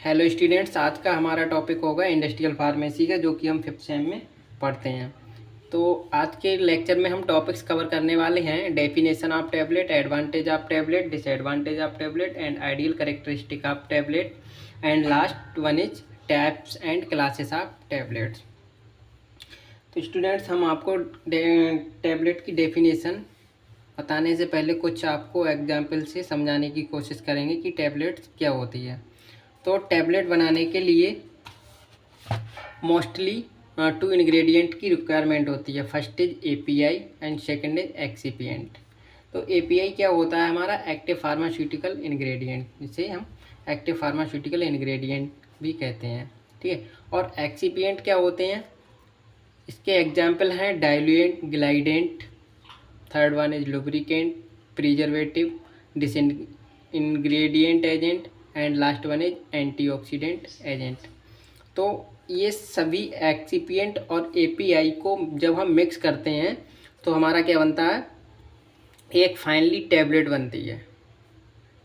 Hello students, आज का हमारा टॉपिक होगा इंडस्ट्रियल फार्मेसी का, जो कि हम 5th सेम में पढ़ते हैं। तो आज के लेक्चर में हम टॉपिक्स कवर करने वाले हैं: definition of tablet, advantage of tablet, disadvantage of tablet and ideal characteristic of tablet, and last one is types and classes of tablets. तो स्टूडेंट्स, हम आपको टैबलेट की डेफिनेशन बताने से पहले कुछ आपको एग्जाम्पल से समझाने की कोशिश करेंगे कि टैबलेट्स क्या होती है। तो टैबलेट बनाने के लिए मोस्टली 2 इंग्रेडिएंट की रिक्वायरमेंट होती है। First is API and second is excipient. तो एपीआई क्या होता है? हमारा एक्टिव फार्मास्यूटिकल इंग्रेडिएंट, जिसे हम एक्टिव फार्मास्यूटिकल इंग्रेडिएंट भी कहते हैं, ठीक है। और एक्सिपिएंट क्या होते हैं? इसके एग्जाम्पल हैं diluent, glidant, third one is lubricant, preservative, disintegrant agent and last one is antioxidant agent. तो ये सभी एक्सिपिएंट और एपीआई को जब हम मिक्स करते हैं तो हमारा क्या बनता है? एक फाइनली टैबलेट बनती है,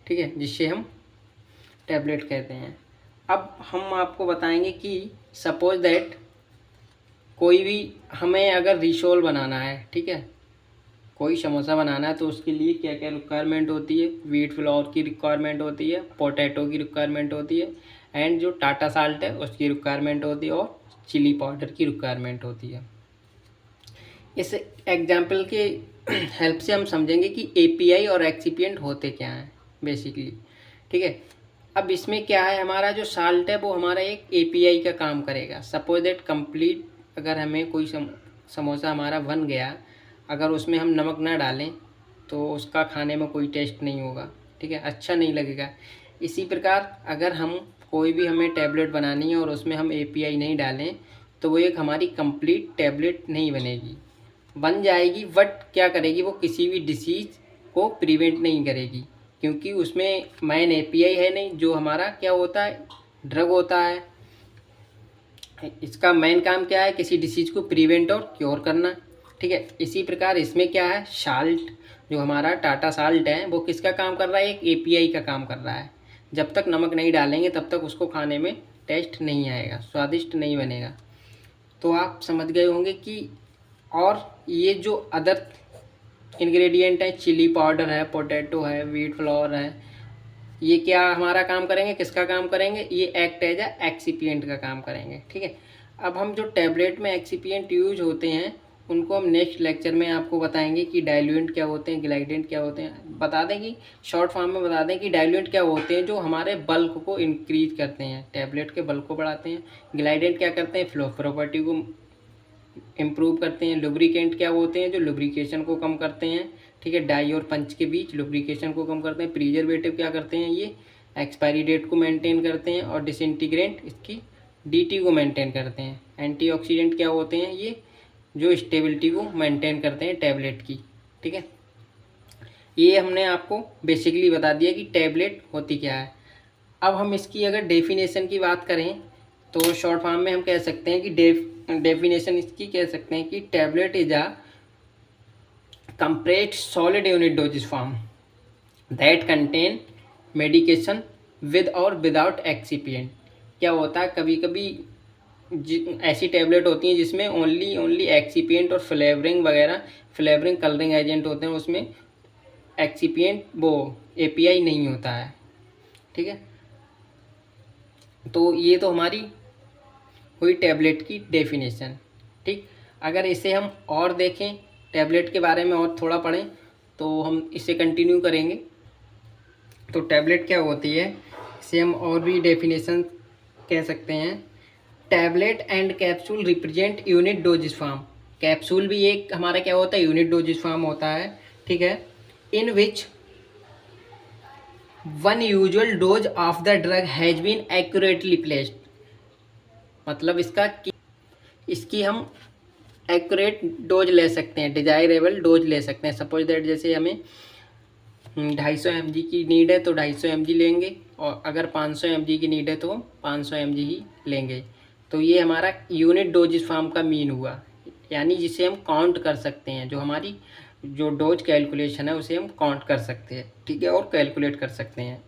ठीक है, जिससे हम टैबलेट कहते हैं। अब हम आपको बताएंगे कि सपोज दैट कोई भी हमें अगर रिसोल बनाना है, ठीक है, कोई समोसा बनाना है, तो उसके लिए क्या क्या रिक्वायरमेंट होती है? व्हीट फ्लोर की रिक्वायरमेंट होती है, पोटैटो की रिक्वायरमेंट होती है, एंड जो टाटा साल्ट है उसकी रिक्वायरमेंट होती है, और चिली पाउडर की रिक्वायरमेंट होती है। इस एग्जाम्पल के हेल्प से हम समझेंगे कि एपीआई और एक्सिपिएंट होते क्या हैं बेसिकली, ठीक है। अब इसमें क्या है, हमारा जो साल्ट है वो हमारा एक एपीआई का काम करेगा। सपोज दैट कंप्लीट अगर हमें कोई समोसा हमारा बन गया, अगर उसमें हम नमक ना डालें तो उसका खाने में कोई टेस्ट नहीं होगा, ठीक है, अच्छा नहीं लगेगा। इसी प्रकार अगर हम कोई भी हमें टैबलेट बनानी है और उसमें हम एपीआई नहीं डालें तो वो एक हमारी कंप्लीट टैबलेट नहीं बनेगी। बन जाएगी बट क्या करेगी? वो किसी भी डिसीज़ को प्रिवेंट नहीं करेगी, क्योंकि उसमें मेन एपीआई है नहीं। जो हमारा क्या होता है? ड्रग होता है। इसका मेन काम क्या है? किसी डिसीज़ को प्रिवेंट और क्योर करना, ठीक है। इसी प्रकार इसमें क्या है? साल्ट, जो हमारा टाटा साल्ट है, वो किसका काम कर रहा है? एक एपीआई का काम कर रहा है। जब तक नमक नहीं डालेंगे तब तक उसको खाने में टेस्ट नहीं आएगा, स्वादिष्ट नहीं बनेगा। तो आप समझ गए होंगे कि और ये जो अदर इंग्रेडिएंट है, चिली पाउडर है, पोटैटो है, व्हीट फ्लोर है, ये क्या हमारा काम करेंगे? किसका काम करेंगे? ये एक्ट एज एक्सिपिएंट का काम करेंगे, ठीक है। अब हम जो टैबलेट में एक्सिपिएंट यूज होते हैं उनको हम नेक्स्ट लेक्चर में आपको बताएंगे कि डाइल्यूएंट क्या होते हैं, ग्लाइडेंट क्या होते हैं। बता दें कि शॉर्ट फॉर्म में बता दें कि डाइल्यूएंट क्या होते हैं? जो हमारे बल्क को इंक्रीज करते हैं, टैबलेट के बल्क को बढ़ाते हैं। ग्लाइडेंट क्या करते हैं? फ्लो प्रॉपर्टी को इम्प्रूव करते हैं। लुब्रिकेंट क्या होते हैं? जो लुब्रिकेशन को कम करते हैं, ठीक है, डाई और पंच के बीच लुब्रिकेशन को कम करते हैं। प्रिजर्वेटिव क्या करते हैं? ये एक्सपायरी डेट को मेंटेन करते हैं। और डिसइंटीग्रेंट इसकी डीटी को मेंटेन करते हैं। एंटीऑक्सीडेंट क्या होते हैं? ये जो स्टेबिलिटी को मेंटेन करते हैं टैबलेट की, ठीक है। ये हमने आपको बेसिकली बता दिया कि टैबलेट होती क्या है। अब हम इसकी अगर डेफिनेशन की बात करें तो शॉर्ट फॉर्म में हम कह सकते हैं कि डेफिनेशन इसकी कह सकते हैं कि tablet is a compressed solid unit dosage form that contain medication with or without excipient। क्या होता है? कभी कभी ऐसी टैबलेट होती हैं जिसमें ओनली एक्सिपिएंट और फ्लेवरिंग वगैरह, फ्लेवरिंग कलरिंग एजेंट होते हैं, उसमें एक्सिपिएंट वो एपीआई नहीं होता है, ठीक है। तो ये तो हमारी हुई टैबलेट की डेफिनेशन, ठीक। अगर इसे हम और देखें, टैबलेट के बारे में और थोड़ा पढ़ें तो हम इसे कंटिन्यू करेंगे। तो टैबलेट क्या होती है, इसे हम और भी डेफिनेशन कह सकते हैं। Tablet and capsule represent unit dosage form. Capsule भी एक हमारा क्या होता है? यूनिट डोजेज फॉर्म होता है, ठीक है। In which one usual dose of the drug has been accurately placed. मतलब इसका कि इसकी हम एक्यूरेट डोज ले सकते हैं, डिजायरेबल डोज ले सकते हैं। सपोज दैट जैसे हमें 250 mg की नीड है तो 250 mg लेंगे, और अगर 500 mg की नीड है तो 500 mg ही लेंगे। तो ये हमारा यूनिट डोजेज फॉर्म का मीन हुआ, यानी जिसे हम काउंट कर सकते हैं। जो हमारी जो डोज कैलकुलेशन है उसे हम काउंट कर सकते हैं, ठीक है, और कैलकुलेट कर सकते हैं।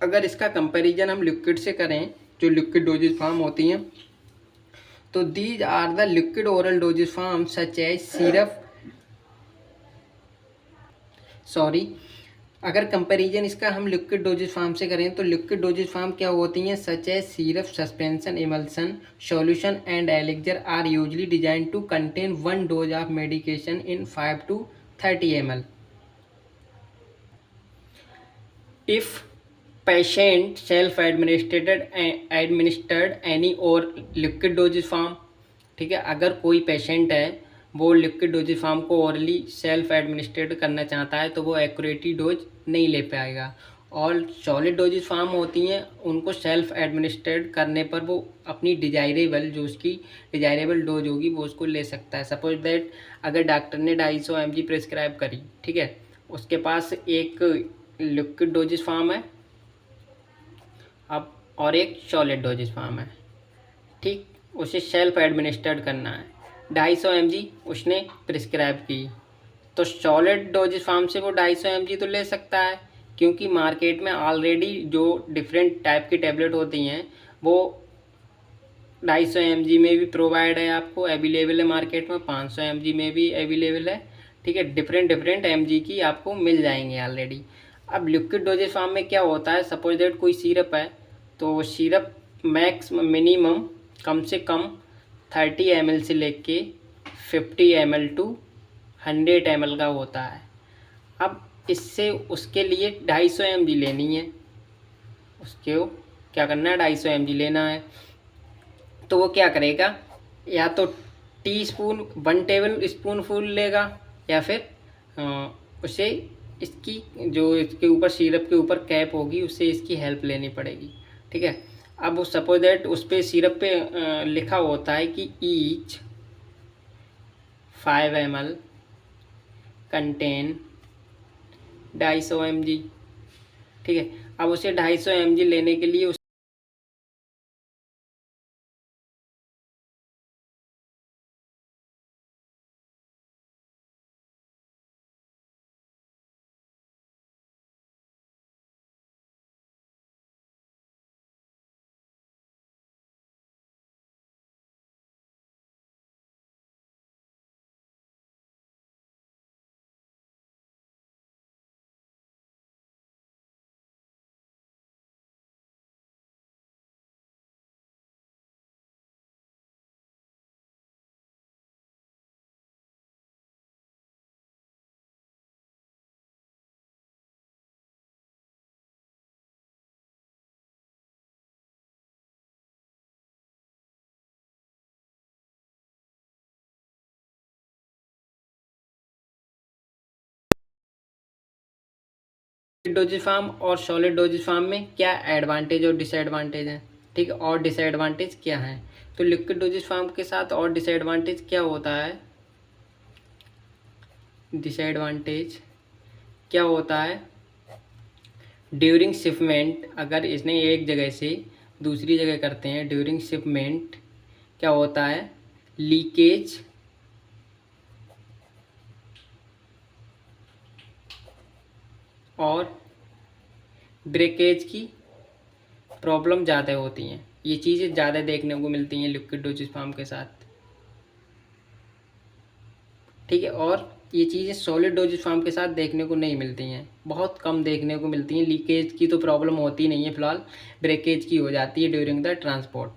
अगर इसका कंपैरिजन हम लिक्विड से करें, जो लिक्विड डोजेज फॉर्म होती हैं, तो these are the liquid oral dosage form such as syrup, sorry, अगर कंपैरिजन इसका हम लिक्विड डोजेज फॉर्म से करें तो लिक्विड डोजेज फॉर्म क्या होती हैं, such as syrup, suspension, emulsion, solution and elixir are usually design to contain 1 dose of medication in 5 to 30 ml. If patient self administered any or liquid dosage form, ठीक है, अगर कोई patient है वो liquid dosage form को orally self administrate करना चाहता है तो वो एक्यूरेटली डोज नहीं ले पाएगा। और सॉलिड डोजेज फॉर्म होती हैं उनको सेल्फ एडमिनिस्ट्रेट करने पर वो अपनी डिजायरेबल, जो उसकी डिजायरेबल डोज होगी वो उसको ले सकता है। सपोज दैट अगर डॉक्टर ने 250 mg प्रिस्क्राइब करी, ठीक है, उसके पास एक लिक्विड डोजेज फॉर्म है अब और एक सॉलिड डोजेज फॉर्म है, ठीक, उसे सेल्फ एडमिनिस्ट्रेट करना है, 250 mg उसने प्रिस्क्राइब की, तो सॉलिड डोजेज फॉर्म से वो 250 mg तो ले सकता है, क्योंकि मार्केट में ऑलरेडी जो डिफरेंट टाइप की टैबलेट होती हैं वो 250 mg में भी प्रोवाइड है, आपको अवेलेबल है मार्केट में, 500 mg में भी अवेलेबल है, ठीक है, डिफरेंट mg की आपको मिल जाएंगे ऑलरेडी। अब लिक्विड डोजेज फॉर्म में क्या होता है, सपोज दैट कोई सिरप है तो सिरप मैक्स मिनिमम कम से कम 30 ml से लेके 50 ml टू 100 ml का होता है। अब इससे उसके लिए 250 mg लेनी है, उसके क्या करना है, 250 mg लेना है, तो वो क्या करेगा, या तो टीस्पून 1 टेबल स्पून फुल लेगा या फिर उसे इसकी जो इसके ऊपर सिरप के ऊपर कैप होगी उससे इसकी हेल्प लेनी पड़ेगी, ठीक है। अब वो सपोज दैट उस पर सिरप पे लिखा होता है कि ईच 5 ml कंटेन 250 mg, ठीक है। अब उसे 250 mg लेने के लिए डोजेज फॉर्म और सॉलिड डोजेज फॉर्म में क्या एडवांटेज और डिसएडवांटेज हैं, ठीक है, और डिसएडवांटेज क्या हैं। तो लिक्विड डोजेज फॉर्म के साथ और डिसएडवांटेज क्या होता है, डिसएडवांटेज क्या होता है, ड्यूरिंग शिपमेंट, अगर इसने एक जगह से दूसरी जगह करते हैं ड्यूरिंग शिपमेंट क्या होता है, लीकेज और ब्रेकेज की प्रॉब्लम ज़्यादा होती हैं, ये चीज़ें ज़्यादा देखने को मिलती हैं लिक्विड डोजेज फॉर्म के साथ, ठीक है। और ये चीज़ें सॉलिड डोजेज फॉर्म के साथ देखने को नहीं मिलती हैं, बहुत कम देखने को मिलती हैं। लीकेज की तो प्रॉब्लम होती नहीं है फिलहाल, ब्रेकेज की हो जाती है ड्यूरिंग द ट्रांसपोर्ट।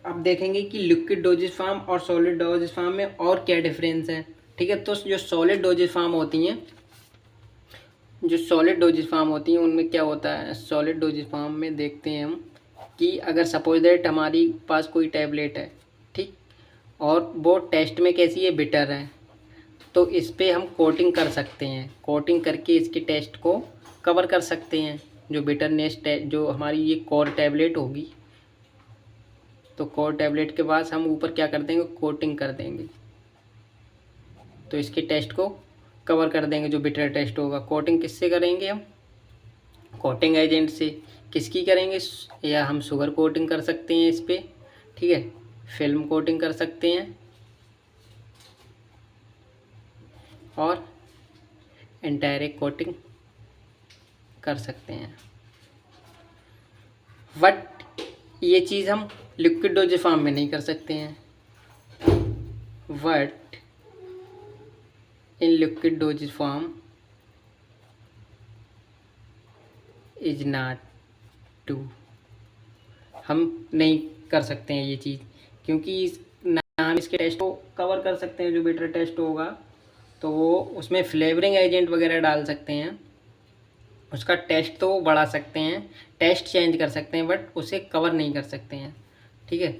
अब देखेंगे कि लिक्विड डोजेज फॉर्म और सॉलिड डोजेज फॉर्म में और क्या डिफरेंस है, ठीक है। तो जो सॉलिड डोजेज फॉर्म होती हैं, जो सॉलिड डोजेज फॉर्म होती हैं उनमें क्या होता है, सॉलिड डोजेज फॉर्म में देखते हैं हम कि अगर सपोज दैट हमारी पास कोई टैबलेट है, ठीक, और वो टेस्ट में कैसी है, बिटर है, तो इस पे हम कोटिंग कर सकते हैं, कोटिंग करके इसके टेस्ट को कवर कर सकते हैं। जो बिटरनेस जो हमारी ये कोर टैबलेट होगी, तो कोर टैबलेट के बाद हम ऊपर क्या कर देंगे, कोटिंग कर देंगे, तो इसके टेस्ट को कवर कर देंगे। जो बिटर टेस्ट होगा, कोटिंग किससे करेंगे हम, कोटिंग एजेंट से। किसकी करेंगे, या हम शुगर कोटिंग कर सकते हैं इस पर, ठीक है, फिल्म कोटिंग कर सकते हैं और एंटायरिक कोटिंग कर सकते हैं, बट ये चीज़ हम लिक्विड डोजेज फॉर्म में नहीं कर सकते हैं। But in liquid dosage form is not to, हम नहीं कर सकते हैं ये चीज़, क्योंकि ना हम इसके टेस्ट को कवर कर सकते हैं। जो बेटर टेस्ट होगा तो वो उसमें फ्लेवरिंग एजेंट वगैरह डाल सकते हैं, उसका टेस्ट तो बढ़ा सकते हैं, टेस्ट चेंज कर सकते हैं, बट उसे कवर नहीं कर सकते हैं। ठीक है,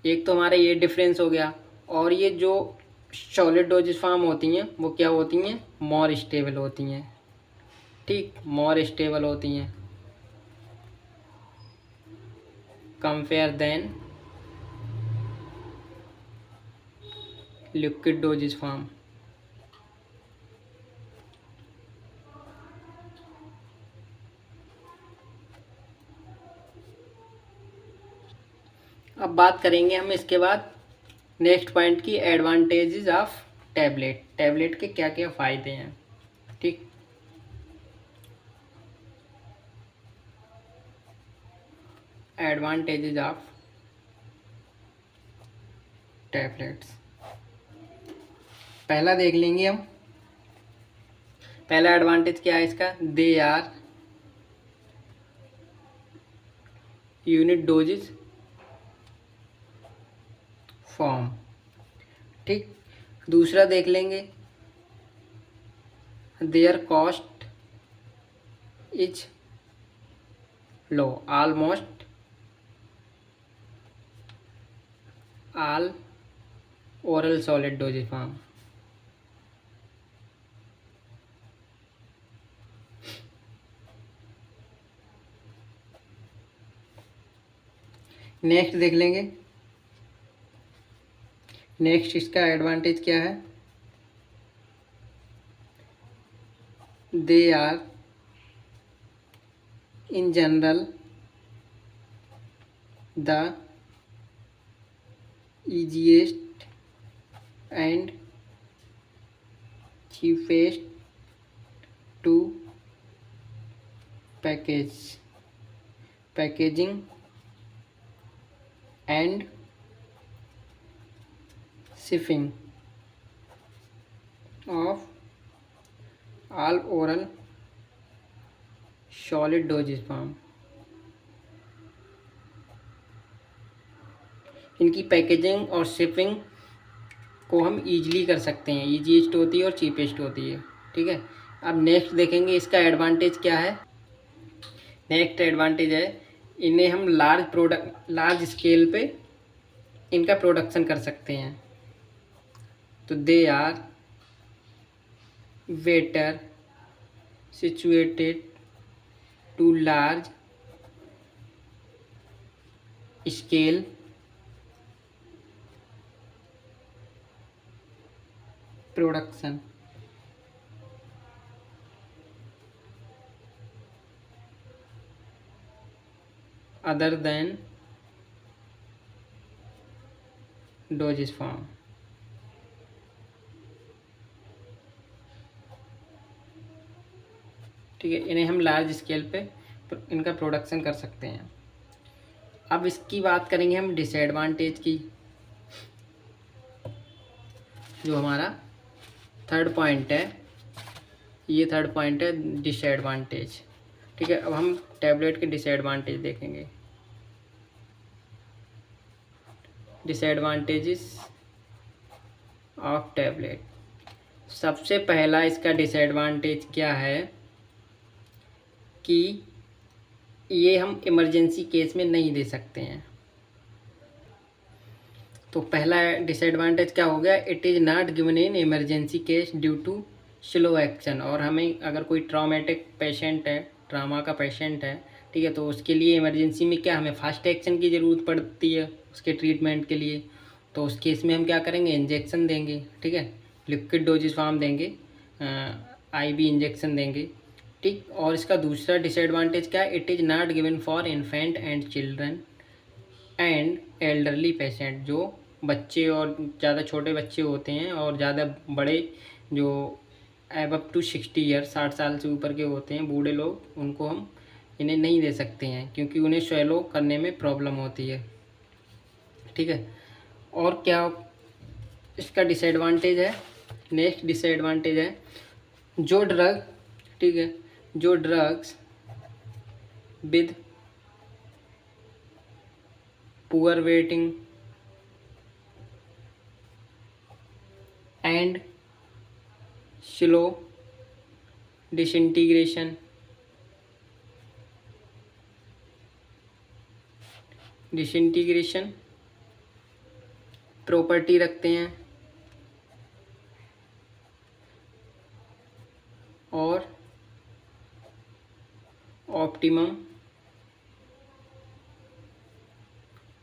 एक तो हमारा ये डिफरेंस हो गया। और ये जो सॉलिड डोजेज फॉर्म होती हैं वो क्या होती हैं, मोर स्टेबल होती हैं। ठीक, मोर स्टेबल होती हैं compare than liquid dosage form. अब बात करेंगे हम इसके बाद नेक्स्ट पॉइंट की, एडवांटेजेस ऑफ टैबलेट। टैबलेट के क्या क्या फ़ायदे हैं। ठीक, एडवांटेजेस ऑफ टैबलेट्स पहला देख लेंगे हम। पहला एडवांटेज क्या है इसका, they are unit dosage form. ठीक, दूसरा देख लेंगे, their cost is low, almost all oral solid dosage form. Next देख लेंगे, नेक्स्ट इसका एडवांटेज क्या है, they are in general the easiest and cheapest to packaging and shipping of all oral solid dosage form। इनकी packaging और shipping को हम easily कर सकते हैं, ईजीएस्ट होती है और चीपेस्ट होती है। ठीक है, अब नेक्स्ट देखेंगे इसका एडवांटेज क्या है। नेक्स्ट एडवांटेज है, इन्हें हम लार्ज स्केल पे इनका प्रोडक्शन कर सकते हैं। तो they are better situated to large scale production. Other than dosage form. ठीक है, इन्हें हम लार्ज स्केल पे इनका प्रोडक्शन कर सकते हैं। अब इसकी बात करेंगे हम डिसएडवांटेज की, जो हमारा थर्ड पॉइंट है, ये थर्ड पॉइंट है डिसएडवांटेज। ठीक है, अब हम टैबलेट के डिसएडवांटेज देखेंगे। Disadvantages of tablet. सबसे पहला इसका डिसएडवांटेज क्या है कि ये हम इमरजेंसी केस में नहीं दे सकते हैं। तो पहला डिसएडवांटेज क्या हो गया, it is not given in emergency case due to slow action. और हमें अगर कोई ट्रॉमेटिक पेशेंट है, ट्रामा का पेशेंट है, ठीक है, तो उसके लिए इमरजेंसी में क्या हमें फास्ट एक्शन की ज़रूरत पड़ती है उसके ट्रीटमेंट के लिए। तो उस केस में हम क्या करेंगे, इंजेक्शन देंगे। ठीक है, लिक्विड डोजेज फॉर्म देंगे, आईवी इंजेक्शन देंगे। ठीक, और इसका दूसरा डिसएडवांटेज क्या है, it is not given for infant and children and elderly patient. जो बच्चे और ज़्यादा छोटे बच्चे होते हैं और ज़्यादा बड़े जो एब टू 60 ईयर, 60 साल से ऊपर के होते हैं बूढ़े लोग, उनको हम इन्हें नहीं दे सकते हैं क्योंकि उन्हें स्वेलो करने में प्रॉब्लम होती है। ठीक है, और क्या इसका डिसएडवांटेज है? नेक्स्ट डिसएडवांटेज है जो ड्रग, ठीक है, जो drugs with poor waiting and slow disintegration property रखते हैं और optimum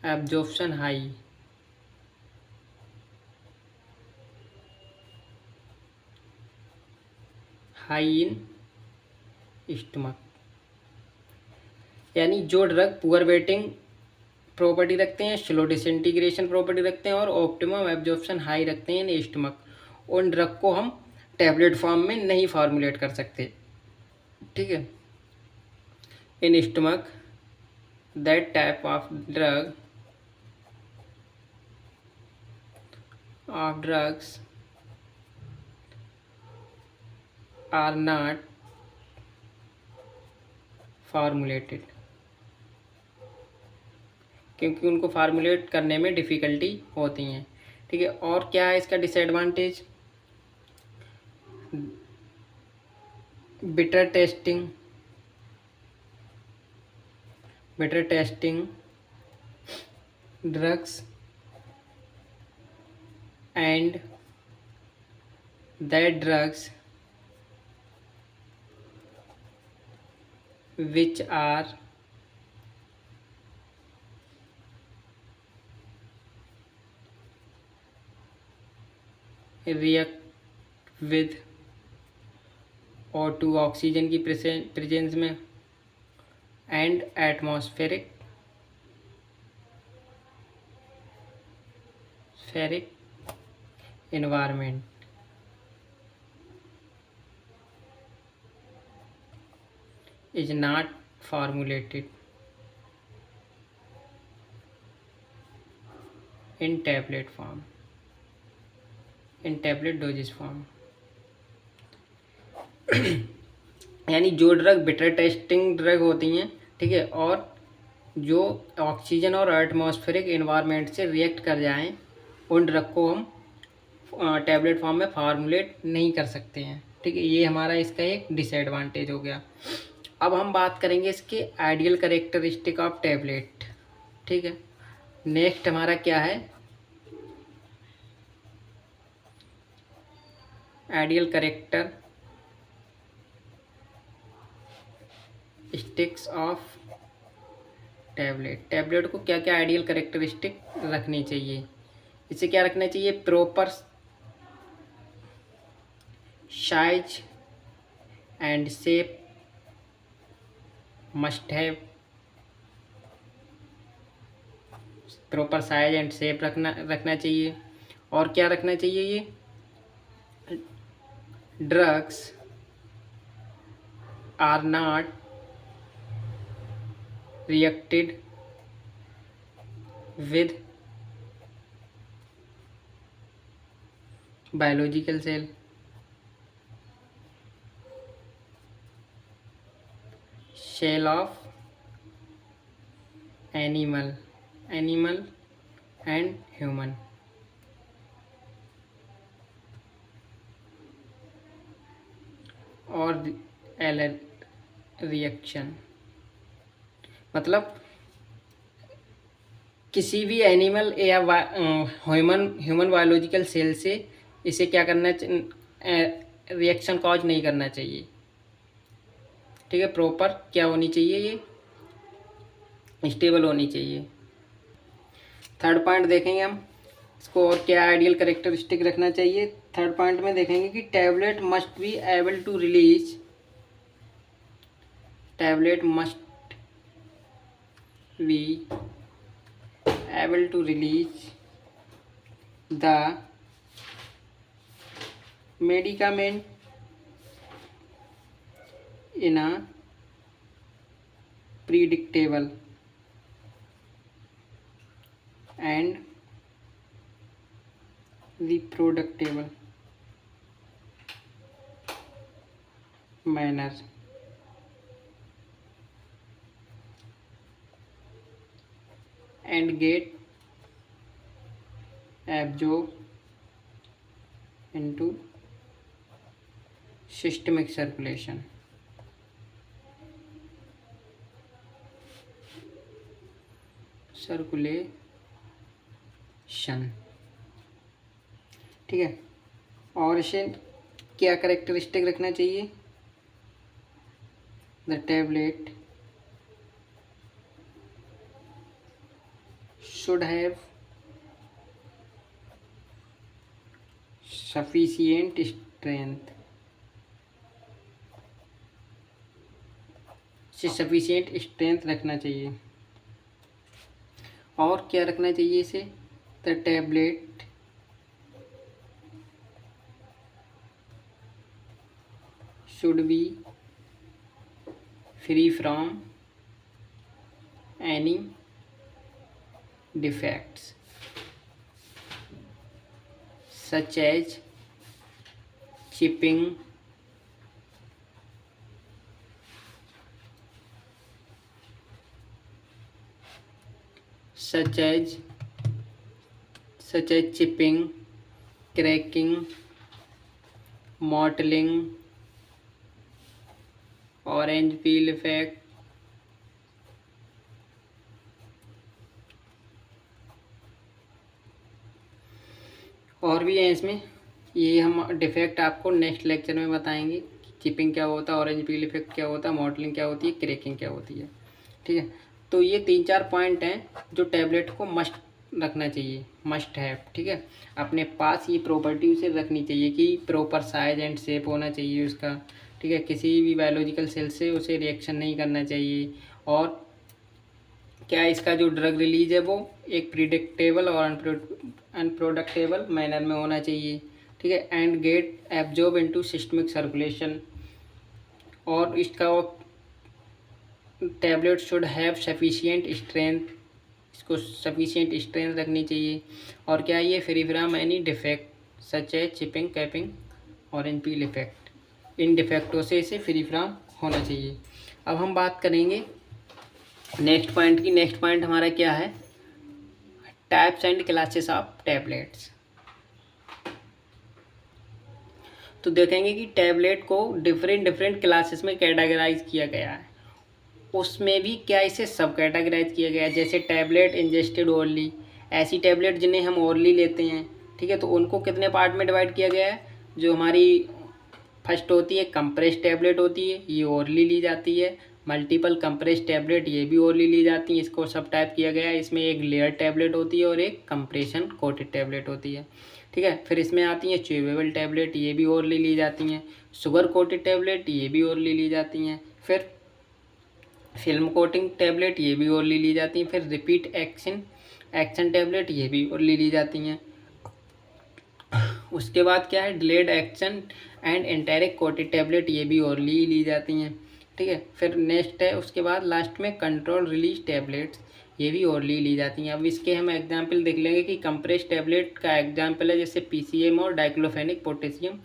absorption high in stomach. यानी जो ड्रग पुअर वेटिंग प्रॉपर्टी रखते हैं, स्लो डिसइंटीग्रेशन प्रॉपर्टी रखते हैं और ऑप्टिमम एब्जॉर्प्शन हाई रखते हैं इन स्टमक, उन ड्रग को हम टैबलेट फॉर्म में नहीं फार्मुलेट कर सकते। ठीक है, in stomach that type of drugs are not formulated, क्योंकि उनको फार्मुलेट करने में डिफ़िकल्टी होती हैं। ठीक है, और क्या है इसका disadvantage? Bitter testing drugs and that drugs which are react with O2 oxygen की प्रेजेंस में and atmospheric environment is not formulated in tablet dosage form। यानी जो ड्रग बिटर टेस्टिंग ड्रग होती हैं, ठीक है, और जो ऑक्सीजन और एटमॉस्फेरिक एनवायरनमेंट से रिएक्ट कर जाएं, उन ड्रग को हम टैबलेट फॉर्म में फार्मुलेट नहीं कर सकते हैं। ठीक है, ये हमारा इसका एक डिसएडवांटेज हो गया। अब हम बात करेंगे इसके आइडियल कैरेक्टरिस्टिक ऑफ टैबलेट। ठीक है, नेक्स्ट हमारा क्या है? आइडियल कैरेक्टरिस्टिक्स ऑफ टैबलेट को क्या क्या आइडियल कैरेक्टरिस्टिक रखनी चाहिए? इसे क्या रखना चाहिए? Proper size and shape must have, proper size and shape रखना चाहिए। और क्या रखना चाहिए? ये drugs are not reacted with biological cell of animal and human. और रिएक्शन मतलब किसी भी एनिमल या ह्यूमन बायोलॉजिकल सेल से इसे क्या करना, रिएक्शन कॉज नहीं करना चाहिए। ठीक है, प्रॉपर क्या होनी चाहिए? ये स्टेबल होनी चाहिए। थर्ड पॉइंट देखेंगे हम इसको, और क्या आइडियल कैरेक्टरिस्टिक रखना चाहिए। थर्ड पॉइंट में देखेंगे कि tablet must be able to release the medicament in a predictable and reproducible manner and get absorbed into systemic circulation. ठीक है, और इसे क्या करेक्टरिस्टिक रखना चाहिए? The tablet should have sufficient strength, sufficient strength रखना चाहिए। और क्या रखना चाहिए इसे? The tablet should be free from any defects such as chipping, cracking, mottling, orange peel effect, और भी है इसमें। ये हम डिफेक्ट आपको नेक्स्ट लेक्चर में बताएंगे। चिपिंग क्या होता है, ऑरेंज पील इफेक्ट क्या होता है, मॉडलिंग क्या होती है, क्रैकिंग क्या होती है। ठीक है, तो ये 3-4 पॉइंट हैं जो टैबलेट को मस्ट रखना चाहिए, मस्ट है। ठीक है, अपने पास ये प्रॉपर्टी उसे रखनी चाहिए कि प्रॉपर साइज एंड शेप होना चाहिए उसका। ठीक है, किसी भी बायोलॉजिकल सेल से उसे रिएक्शन नहीं करना चाहिए। और क्या इसका जो ड्रग रिलीज है वो एक प्रिडिक्टेबल और अनप्रोडक्टेबल मैनर में होना चाहिए। ठीक है, and get absorb into systemic circulation. और इसका tablet should have sufficient strength, इसको सफिशिएंट स्ट्रेंथ रखनी चाहिए। और क्या ये free from any defect such है chipping, capping, orange peel effect, इन डिफेक्टों से इसे फ्री फ्रॉम होना चाहिए। अब हम बात करेंगे नेक्स्ट पॉइंट की। नेक्स्ट पॉइंट हमारा क्या है? Types and classes of tablets. तो देखेंगे कि टैबलेट को डिफरेंट क्लासेस में कैटेगराइज किया गया है। उसमें भी क्या इसे सब कैटेगराइज किया गया है। जैसे टैबलेट इंजेस्टेड ओरली, ऐसी टैबलेट जिन्हें हम ओरली लेते हैं। ठीक है, तो उनको कितने पार्ट में डिवाइड किया गया है? जो हमारी फर्स्ट होती है कंप्रेस टैबलेट होती है, ये ओरली ली जाती है। मल्टीपल कंप्रेस टैबलेट, ये भी ओरली ली जाती है, इसको सब टाइप किया गया है। इसमें एक लेयर टैबलेट होती है और एक कंप्रेशन कोटेड टैबलेट होती है। ठीक है, फिर इसमें आती हैं च्यूवेबल टैबलेट, ये भी ओरली ली जाती हैं। शुगर कोटेड टैबलेट, ये भी ओरली ली जाती हैं। फिर फिल्म कोटिंग टैबलेट, ये भी ओरली ली जाती हैं। फिर रिपीट एक्शन टैबलेट, ये भी ओरली ली जाती हैं। उसके बाद क्या है? Delayed action and enteric coated tablet, ये भी ओरली ली जाती हैं। ठीक है, फिर नेक्स्ट है उसके बाद लास्ट में कंट्रोल रिलीज टैबलेट्स, ये भी ओरली ली जाती हैं। अब इसके हम एग्जांपल देख लेंगे कि कंप्रेस टैबलेट का एग्जांपल है जैसे पीसीएम और डाइक्लोफेनिक पोटेशियम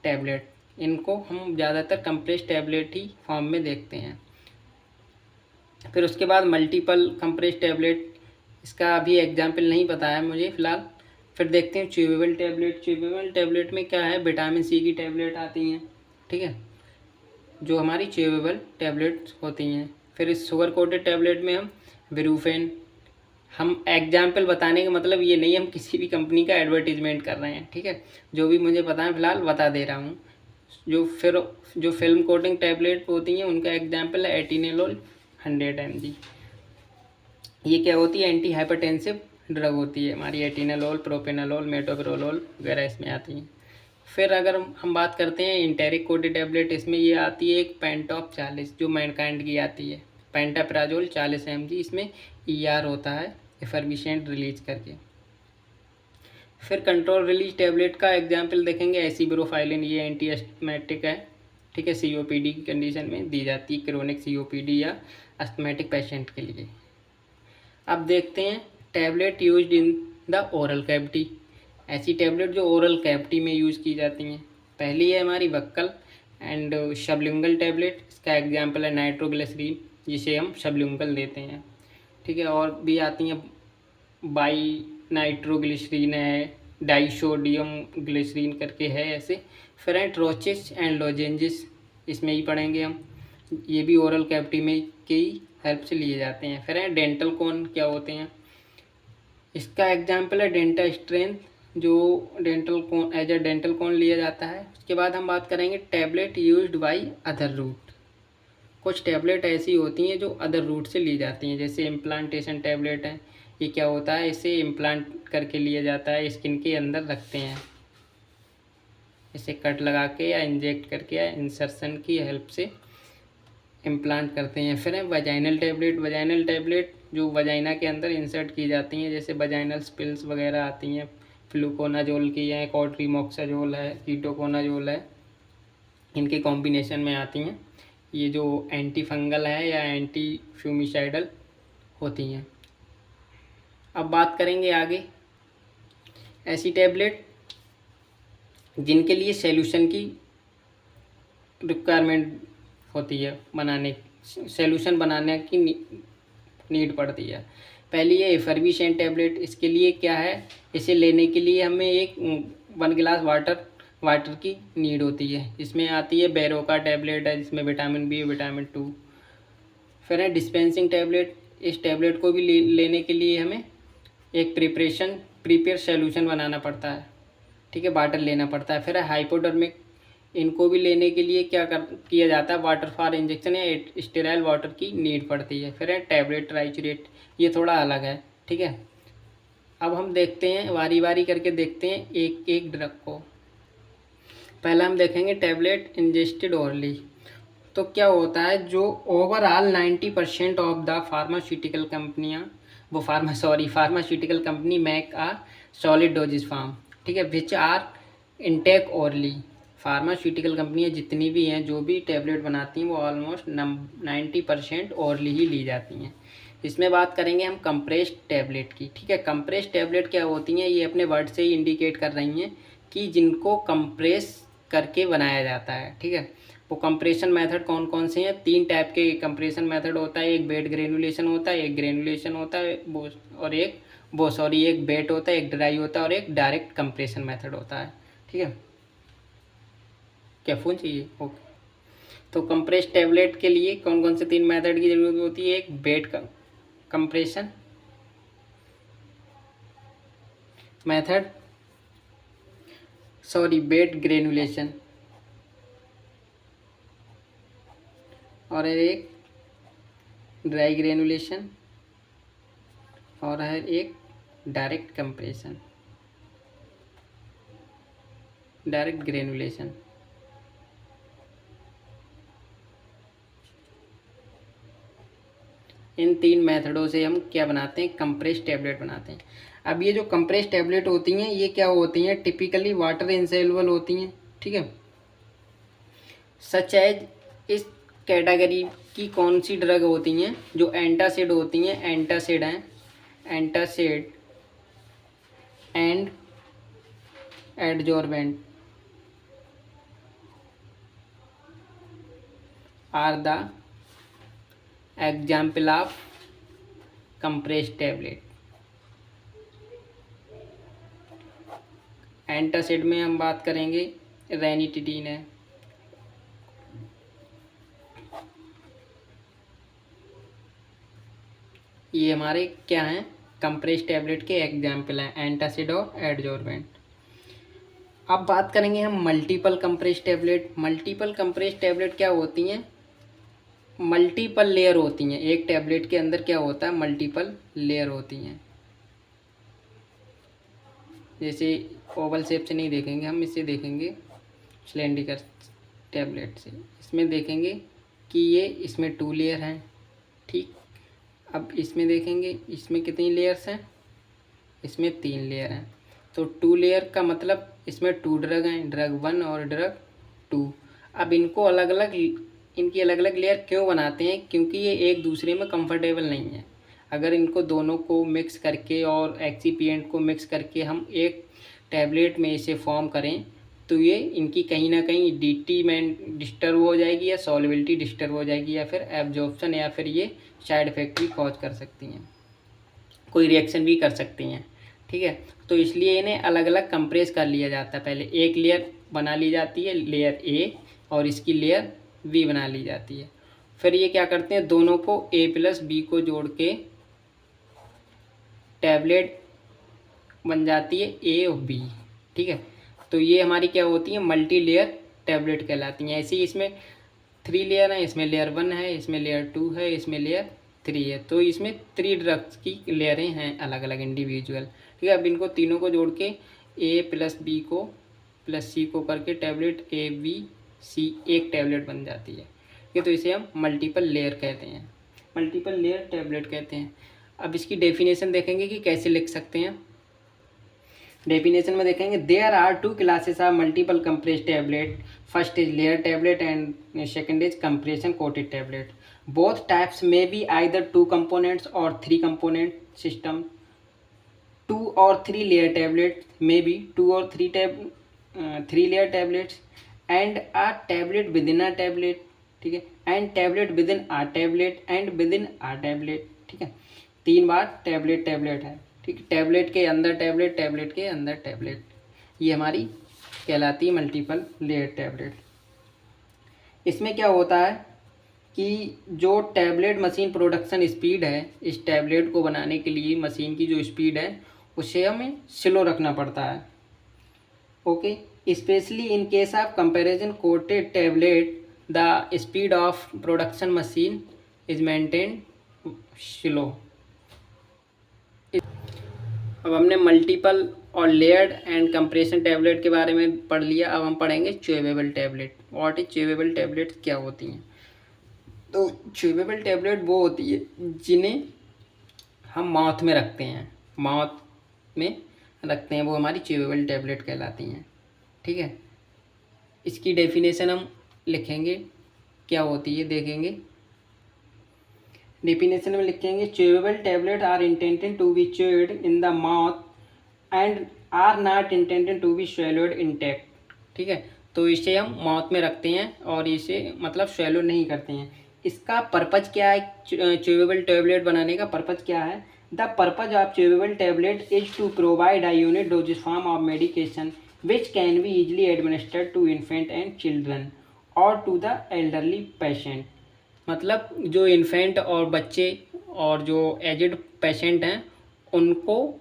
टैबलेट। इनको हम ज़्यादातर कंप्रेस टैबलेट ही फॉर्म में देखते हैं। फिर उसके बाद मल्टीपल कंप्रेस टैबलेट, इसका अभी एग्जाम्पल नहीं पता है मुझे फ़िलहाल। फिर देखते हैं च्यूवेबल टैबलेट। च्यूवेबल टैबलेट में क्या है? विटामिन सी की टैबलेट आती हैं। ठीक है, जो हमारी च्यूवेबल टैबलेट्स होती हैं। फिर इस शुगर कोटेड टैबलेट में हम ब्रूफेन, हम एग्जाम्पल बताने का मतलब ये नहीं हम किसी भी कंपनी का एडवर्टीजमेंट कर रहे हैं। ठीक है, जो भी मुझे पता है फ़िलहाल बता दे रहा हूँ। जो फिल्म कोटिंग टैबलेट होती हैं उनका एग्जाम्पल है एटिनेलोल 100 mg। ये क्या होती है? एंटी हाइपरटेंसिव ड्रग होती है हमारी। एटिनेलोल, प्रोपेनोलोल, मेटोप्रोलोल वगैरह इसमें आती हैं। फिर अगर हम बात करते हैं इंटेरिक कोटेड टैबलेट, इसमें ये आती है एक पेंटॉप 40 जो मैनकाइंड की आती है। पेंटाप्राजोल 40 mg, इसमें ER होता है एफर्बिशेंट रिलीज करके। फिर कंट्रोल रिलीज टैबलेट का एग्जाम्पल देखेंगे एसिब्रोफाइलिन, ये एंटी एस्टमेटिक है। ठीक है, COPD की कंडीशन में दी जाती है, क्रोनिक COPD या अस्थमेटिक पेशेंट के लिए। अब देखते हैं tablet used in the oral cavity. ऐसी टैबलेट जो ओरल कैविटी में यूज़ की जाती हैं, पहली है हमारी वक्कल एंड सबलिंगुअल टैबलेट। इसका एग्जांपल है नाइट्रोग्लिसरीन, जिसे हम सबलिंगुअल देते हैं। ठीक है, और भी आती हैं, बाई नाइट्रोग्लिसरीन है, डाइसोडियम ग्लिसरीन करके है ऐसे। फिर है ट्रोचिस एंड लोजेंजिस, इसमें ही पढ़ेंगे हम, ये भी ओरल कैविटी में की हेल्प से लिए जाते हैं। फिर है डेंटल कॉन, क्या होते हैं, इसका एग्जाम्पल है डेंटा स्ट्रेंथ, जो dental cone as a dental cone लिया जाता है। उसके बाद हम बात करेंगे tablet used by other route. कुछ टैबलेट ऐसी होती हैं जो अदर रूट से ली जाती हैं, जैसे इम्प्लांटेशन टैबलेट है। ये क्या होता है, इसे इम्प्लांट करके लिया जाता है, स्किन के अंदर रखते हैं, इसे कट लगा के या इंजेक्ट करके या इंसर्शन की हेल्प से इम्प्लांट करते हैं। फिर है वजाइनल टैबलेट। वजाइनल टैबलेट जो वजाइना के अंदर इंसर्ट की जाती हैं, जैसे वजाइनल पिल्स वगैरह आती हैं, फ्लूकोनाजोल की है, कॉट्रीमोक्साजोल है, कीटोकोनाजोल है, इनके कॉम्बिनेशन में आती हैं। ये जो एंटी फंगल है या एंटी फ्यूमिसाइडल होती हैं। अब बात करेंगे आगे ऐसी टैबलेट जिनके लिए सॉल्यूशन की रिक्वायरमेंट होती है, सॉल्यूशन बनाने की नीड पड़ती है। पहली है एफर्बिसेंट टैबलेट। इसके लिए क्या है, इसे लेने के लिए हमें एक 1 गिलास वाटर की नीड होती है। इसमें आती है बैरोका टैबलेट है, जिसमें विटामिन बी, विटामिन 2। फिर है डिस्पेंसिंग टैबलेट। इस टैबलेट को भी लेने के लिए हमें एक प्रिपेयर सॉल्यूशन बनाना पड़ता है, ठीक है, वाटर लेना पड़ता है। फिर है हाइपोडर्मिक। इनको भी लेने के लिए किया जाता है, वाटर फॉर इंजेक्शन या स्टेराइल वाटर की नीड पड़ती है। फिर है टैबलेट ट्राइचुरेट, ये थोड़ा अलग है, ठीक है। अब हम देखते हैं, वारी वारी करके देखते हैं एक एक ड्रग को। पहला हम देखेंगे टैबलेट इंजेस्टेड ओरली। तो क्या होता है, जो ओवरऑल 90% ऑफ द फार्मास्यूटिकल कंपनियाँ pharmaceutical company make a solid dosage form, ठीक है, which are intake orally. Pharmaceutical कंपनियाँ जितनी भी हैं, जो भी टैबलेट बनाती हैं, वो ऑलमोस्ट 90% ओरली ही ली जाती हैं। इसमें बात करेंगे हम कंप्रेस्ड टैबलेट की, ठीक है। कंप्रेस्ड टैबलेट क्या होती हैं, ये अपने वर्ड से ही इंडिकेट कर रही हैं कि जिनको कंप्रेस करके बनाया जाता है, ठीक है। वो कंप्रेशन मेथड कौन कौन से हैं, 3 टाइप के कंप्रेशन मेथड होता है। एक बेड ग्रेनुलेशन होता है, एक ग्रेनुलेशन होता है, और एक बेट होता है, एक ड्राई होता है, और एक डायरेक्ट कंप्रेशन मेथड होता है, ठीक है। क्या फ़ोन चाहिए? ओके। तो कंप्रेस टैबलेट के लिए कौन कौन से 3 मेथड की ज़रूरत होती है, एक bed compression method, bed granulation, और एक ड्राई ग्रेनुलेशन, और है एक डायरेक्ट कंप्रेशन, डायरेक्ट ग्रेनुलेशन। इन 3 मेथडों से हम क्या बनाते हैं, कंप्रेस टैबलेट बनाते हैं। अब ये जो कंप्रेस टैबलेट होती हैं, ये क्या होती हैं, टिपिकली वाटर इनसेलुबल होती हैं, ठीक है। सच एज, इस कैटेगरी की कौन सी ड्रग होती हैं, जो एंटासिड होती हैं, एंटासिड हैं, antacid and adsorbent are the example of compress tablet. Antacid में हम बात करेंगे रेनिटिडीन है, ये हमारे क्या हैं, कंप्रेस टैबलेट के एग्जाम्पल हैं, एंटासिड और एडजॉर्बेंट। अब बात करेंगे हम multiple compress tablet. Multiple compress tablet क्या होती हैं, मल्टीपल लेयर होती हैं। एक टैबलेट के अंदर क्या होता है, मल्टीपल लेयर होती हैं। जैसे ओवल शेप से नहीं देखेंगे हम, इसे देखेंगे सिलेंडरिकल टैबलेट से। इसमें देखेंगे कि ये इसमें 2 लेयर हैं, ठीक। अब इसमें देखेंगे, इसमें कितनी लेयर्स हैं, इसमें 3 लेयर हैं। तो 2 लेयर का मतलब इसमें 2 ड्रग हैं, ड्रग 1 और ड्रग 2। अब इनको अलग अलग, इनकी अलग अलग लेयर क्यों बनाते हैं, क्योंकि ये एक दूसरे में कंफर्टेबल नहीं है। अगर इनको दोनों को मिक्स करके और एक्सीपिएंट को मिक्स करके हम एक टैबलेट में इसे फॉर्म करें तो ये इनकी कहीं ना कहीं डीटी में डिस्टर्ब हो जाएगी, या सॉल्युबिलिटी डिस्टर्ब हो जाएगी, या फिर एब्जॉर्प्शन, या फिर ये साइड इफेक्ट भी कॉज कर सकती हैं, कोई रिएक्शन भी कर सकती हैं। ठीक है, तो इसलिए इन्हें अलग अलग कंप्रेस कर लिया जाता है। पहले एक लेयर बना ली जाती है, लेयर ए, और इसकी लेयर बी बना ली जाती है। फिर ये क्या करते हैं, दोनों को ए प्लस बी को जोड़ के टैबलेट बन जाती है ए और बी। ठीक है, तो ये हमारी क्या होती है, मल्टी लेयर टैबलेट कहलाती हैं। ऐसे ही इसमें 3 लेयर हैं, इसमें लेयर 1 है, इसमें लेयर 2 है, इसमें लेयर 3 है। तो इसमें 3 ड्रग्स की लेयरें हैं अलग अलग इंडिविजुअल। ठीक है, अब इनको तीनों को जोड़ के ए प्लस बी को प्लस सी को करके टैबलेट ए बी सी एक टैबलेट बन जाती है। ठीक है, तो इसे हम मल्टीपल लेयर कहते हैं, मल्टीपल लेयर टैबलेट कहते हैं। अब इसकी डेफिनेशन देखेंगे कि कैसे लिख सकते हैं। डेफिनेशन में देखेंगे, there are 2 classes of multiple compress tablet, first is layer tablet and second is compression coated tablet. Both types में बी आइदर 2 कंपोनेंट्स और 3 कंपोनेंट सिस्टम। 2 और 3 लेयर टैबलेट में बी 2 और 3 layer tablets and a tablet within a tablet. ठीक है, and tablet within a tablet and within a tablet. ठीक है, 3 बार tablet tablet है। ठीक है, टैबलेट के अंदर टैबलेट, टैबलेट के अंदर टैबलेट, ये हमारी कहलाती है मल्टीपल लेयर टैबलेट। इसमें क्या होता है कि जो टैबलेट मशीन प्रोडक्शन स्पीड है, इस टैबलेट को बनाने के लिए मशीन की जो स्पीड है उसे हमें स्लो रखना पड़ता है। Okay, specially in case of comparison coated tablet the speed of production machine is maintained slow. अब हमने मल्टीपल और लेयर्ड एंड कंप्रेशन टैबलेट के बारे में पढ़ लिया। अब हम पढ़ेंगे च्यूवेबल टैबलेट। व्हाट इज च्यूवेबल टैबलेट, क्या होती हैं। तो च्यूवेबल टैबलेट वो होती है जिन्हें हम माउथ में रखते हैं, माउथ में रखते हैं, वो हमारी च्यूवेबल टैबलेट कहलाती हैं। ठीक है, इसकी डेफिनेशन हम लिखेंगे, क्या होती है देखेंगे। डेफिनेशन में लिखेंगे, chewable tablet are intended to be chewed in the mouth and are not intended to be swallowed intact. ठीक है, तो इसे हम माउथ में रखते हैं और इसे मतलब स्वैलो नहीं करते हैं। इसका पर्पज क्या है, च्यूवेबल टैबलेट बनाने का पर्पज क्या है। The purpose of chewable tablet is to provide a unit dosage form of medication which can be easily administered to infant and children और टू द एल्डरली पेशेंट। मतलब जो इन्फेंट और बच्चे और जो एजड पेशेंट हैं उनको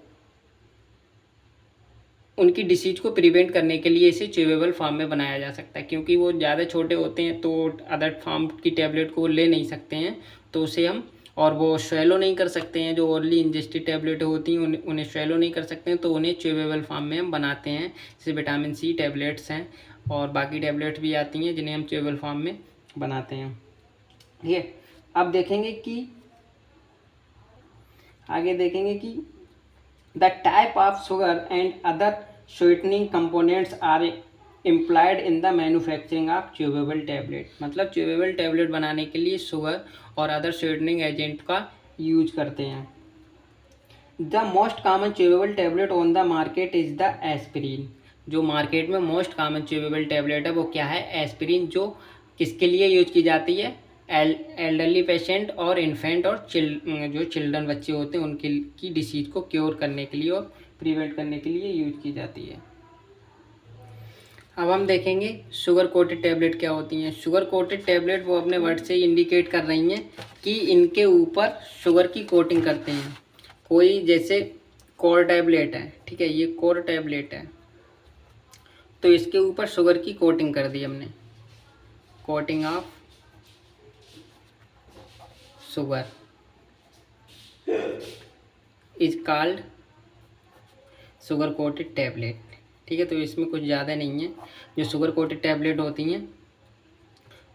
उनकी डिसीज को प्रिवेंट करने के लिए इसे च्यूवेबल फॉर्म में बनाया जा सकता है, क्योंकि वो ज़्यादा छोटे होते हैं तो अदर फॉर्म की टैबलेट को ले नहीं सकते हैं, तो उसे हम, और वो स्वैलो नहीं कर सकते हैं, जो ओरली इंजेस्टेड टैबलेट होती हैं उन्हें स्वैलो नहीं कर सकते हैं, तो उन्हें च्यूवेबल फॉर्म में हम बनाते हैं। जैसे विटामिन सी टैबलेट्स हैं और बाकी टैबलेट भी आती हैं जिन्हें हम च्यूवेबल फॉर्म में बनाते हैं। ठीक है, अब देखेंगे कि आगे देखेंगे कि the type of sugar and other sweetening components are implied in the manufacturing of chewable tablet. मतलब च्यूवेबल टैबलेट बनाने के लिए शुगर और अदर स्वीटनिंग एजेंट का यूज करते हैं। The most common chewable tablet on the market is the aspirin. जो market में मोस्ट कॉमन च्यूवेबल टैबलेट है वो क्या है, एस्पिरिन, जो किसके लिए यूज की जाती है, एल्डरली पेशेंट और इन्फेंट और जो चिल्ड्रन बच्चे होते हैं उनके की डिसीज को क्योर करने के लिए और प्रिवेंट करने के लिए यूज की जाती है। अब हम देखेंगे शुगर कोटेड टैबलेट क्या होती हैं। शुगर कोटेड टैबलेट वो अपने वर्ड से ही इंडिकेट कर रही हैं कि इनके ऊपर शुगर की कोटिंग करते हैं। कोई जैसे कोर टैबलेट है, ठीक है, ये कोर टैबलेट है, तो इसके ऊपर शुगर की कोटिंग कर दी हमने, coating of sugar is called sugar coated tablet. ठीक है, तो इसमें कुछ ज़्यादा नहीं है। जो शुगर कोटेड टैबलेट होती हैं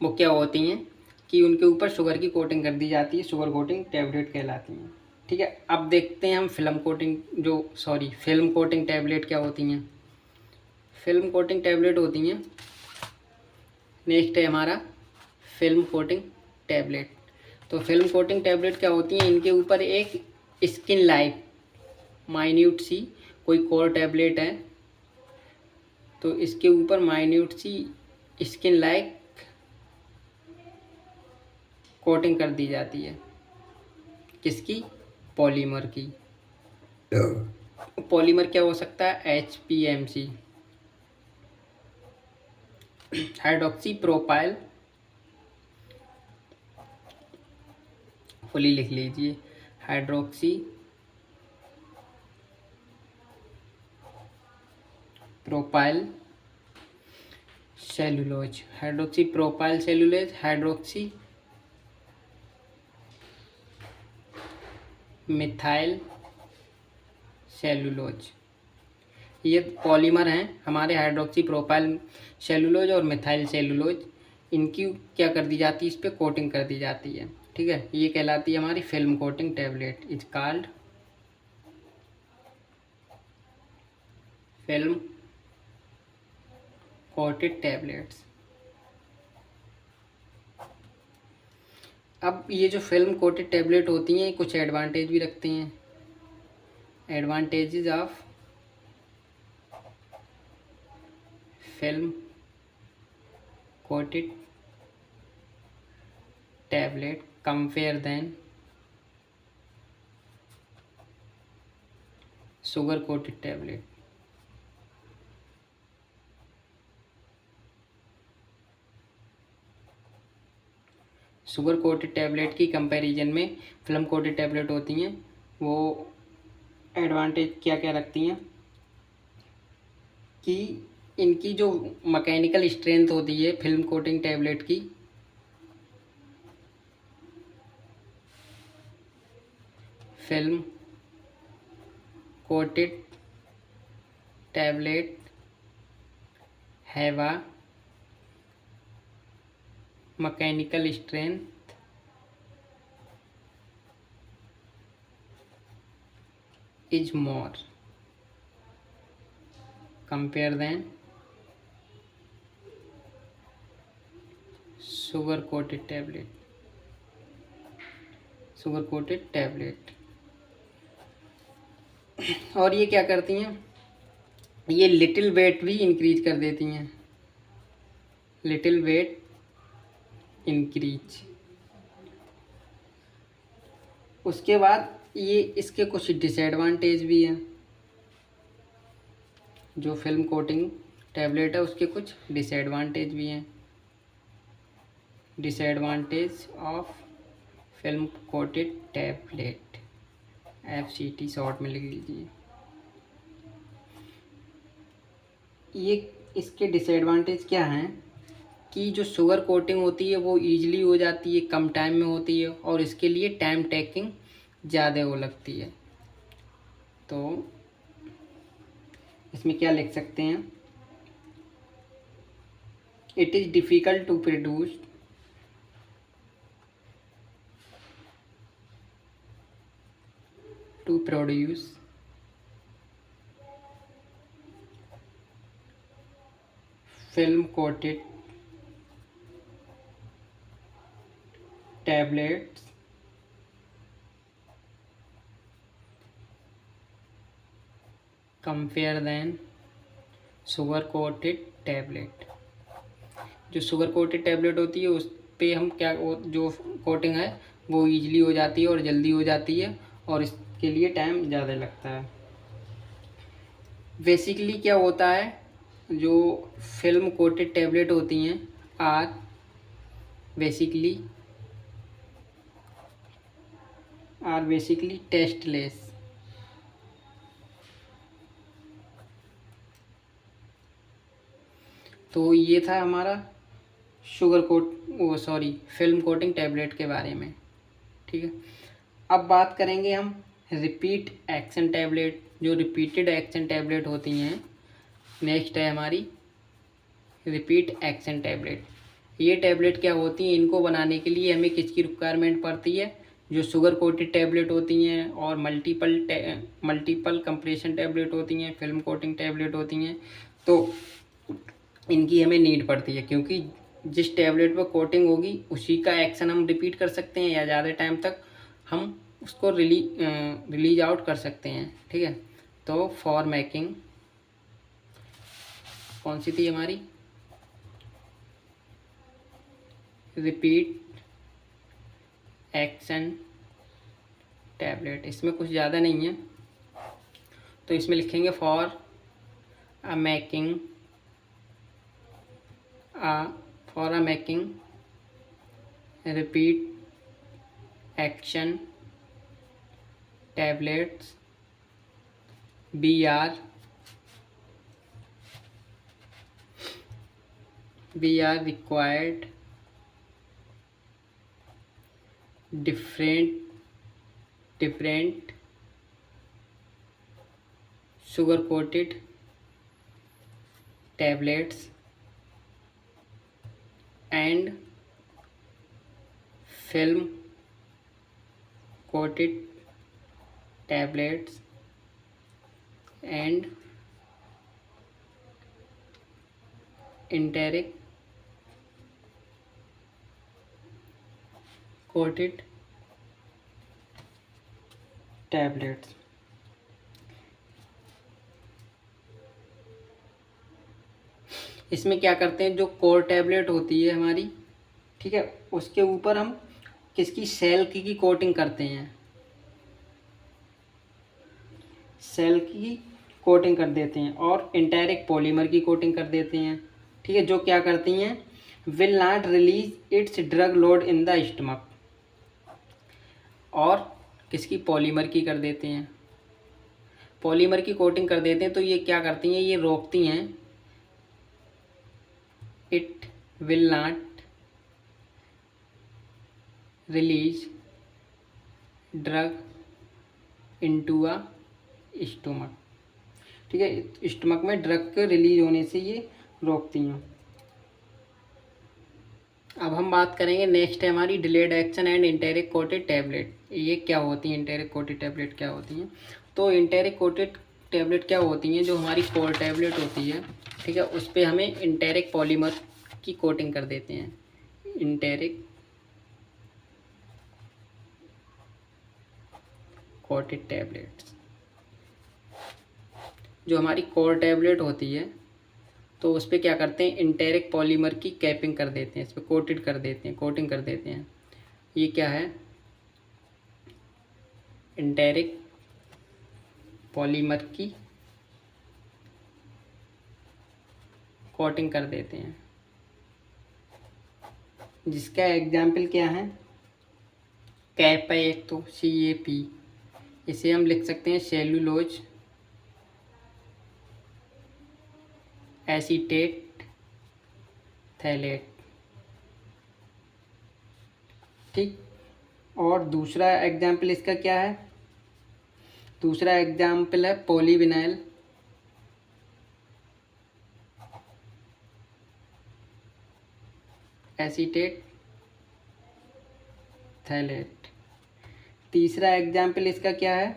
वो क्या होती हैं कि उनके ऊपर शुगर की कोटिंग कर दी जाती है, शुगर कोटिंग टैबलेट कहलाती हैं। ठीक है, अब देखते हैं हम फिल्म कोटिंग टैबलेट क्या होती हैं। फिल्म कोटिंग टैबलेट होती हैं नेक्स्ट है हमारा फिल्म कोटिंग टैबलेट। तो फिल्म कोटिंग टैबलेट क्या होती हैं, इनके ऊपर एक स्किन लाइक माइन्यूट सी कोई कोर टैबलेट है, तो इसके ऊपर माइन्यूट सी स्किन लाइक कोटिंग कर दी जाती है। किसकी? पॉलीमर की। पॉलीमर क्या हो सकता है? HPMC, हाइड्रोक्सी प्रोपाइल, फुली लिख लीजिए, hydroxy propyl cellulose, hydroxy propyl cellulose, hydroxy methyl cellulose, ये पॉलीमर हैं हमारे हाइड्रोक्सी प्रोपाइल सेलुलोज और मिथाइल सेलुलोज। इनकी क्या कर दी जाती है? इस पर कोटिंग कर दी जाती है। ठीक है, ये कहलाती है हमारी film coating tablet, is called film coated tablets. अब ये जो फिल्म कोटेड टैबलेट होती हैं कुछ एडवांटेज भी रखती हैं। Advantages of film coated tablet compare than sugar coated tablet. Sugar coated tablet की कंपैरिजन में फिल्म कोटेड टैबलेट होती हैं, वो एडवांटेज क्या क्या रखती हैं कि इनकी जो मैकेनिकल स्ट्रेंथ होती है फिल्म कोटिंग टैबलेट की, film coated tablet have a mechanical strength is more compare than sugar coated tablet. Sugar coated tablet और ये क्या करती हैं, ये लिटिल वेट भी इंक्रीज कर देती हैं, लिटिल वेट इंक्रीज। उसके बाद ये इसके कुछ डिसएडवांटेज भी हैं, जो फिल्म कोटिंग टैबलेट है उसके कुछ डिसएडवांटेज भी हैं। Disadvantage of film coated tablet, FCT short में लिख लीजिए। ये इसके डिसएडवांटेज क्या हैं कि जो शुगर कोटिंग होती है वो ईजिली हो जाती है, कम टाइम में होती है और इसके लिए टाइम टेकिंग ज़्यादा वो लगती है। तो इसमें क्या लिख सकते हैं, it is difficult to produce film coated tablets compare than sugar coated tablet. जो शुगर कोटेड टैबलेट होती है उस पे हम क्या जो कोटिंग है वो ईजिली हो जाती है और जल्दी हो जाती है और इसके लिए टाइम ज़्यादा लगता है। बेसिकली क्या होता है, जो फिल्म कोटेड टैबलेट होती हैं आर बेसिकली टेस्टलेस। तो ये था हमारा फिल्म कोटिंग टैबलेट के बारे में। ठीक है, अब बात करेंगे हम रिपीट एक्शन टैबलेट, जो रिपीटेड एक्शन टैबलेट होती हैं। नेक्स्ट है हमारी रिपीट एक्शन टैबलेट। ये टैबलेट क्या होती हैं, इनको बनाने के लिए हमें किसकी रिक्वायरमेंट पड़ती है, जो शुगर कोटेड टैबलेट होती हैं और मल्टीपल कंप्रेशन टैबलेट होती हैं, फिल्म कोटिंग टैबलेट होती हैं, तो इनकी हमें नीड पड़ती है। क्योंकि जिस टैबलेट पर कोटिंग होगी उसी का एक्शन हम रिपीट कर सकते हैं या ज़्यादा टाइम तक हम उसको रिलीज आउट कर सकते हैं। ठीक है, तो फॉर मेकिंग कौन सी थी हमारी, रिपीट एक्शन टैबलेट, इसमें कुछ ज़्यादा नहीं है तो इसमें लिखेंगे for making repeat action tablets we are required different sugar coated tablets and film coated tablets and enteric coated tablets। इसमें क्या करते हैं, जो कोर टैबलेट होती है हमारी, ठीक है, उसके ऊपर हम किसकी सेल की कोटिंग करते हैं, सेल की कोटिंग कर देते हैं और इंटेरिक पॉलीमर की कोटिंग कर देते हैं। ठीक है, जो क्या करती हैं, will not release it's drug load in the stomach, और किसकी, पॉलीमर की कर देते हैं, पॉलीमर की कोटिंग कर देते हैं। तो ये क्या करती हैं, ये रोकती हैं, it will not release drug into a stomach. ठीक है, स्टमक में ड्रग के रिलीज होने से ये रोकती हैं। अब हम बात करेंगे, नेक्स्ट है हमारी delayed action and enteric coated tablet. ये क्या होती हैं, इंटेरिक कोटेड टैबलेट क्या होती हैं? तो इंटेरिक कोटेड टैबलेट क्या होती हैं, जो हमारी कोर टैबलेट होती है, ठीक है, उस पर हमें इंटेरिक पॉलीमर की कोटिंग कर देते हैं। इंटेरिक कोटेड टैबलेट्स, जो हमारी कोर टैबलेट होती है, तो उस पर क्या करते हैं, इंटेरिक पॉलीमर की कैपिंग कर देते हैं, इस पर कोटेड कर देते हैं, कोटिंग कर देते हैं। ये क्या है, इंटेरिक पॉलीमर की कोटिंग कर देते हैं, जिसका एग्जाम्पल क्या है, कैप है एक तो CAP, इसे हम लिख सकते हैं सेल्यूलोज एसीटेट थैलेट। ठीक, और दूसरा एग्जाम्पल इसका क्या है, दूसरा एग्जाम्पल है पॉलीविनाइल एसीटेट थैलेट। तीसरा एग्जाम्पल इसका क्या है,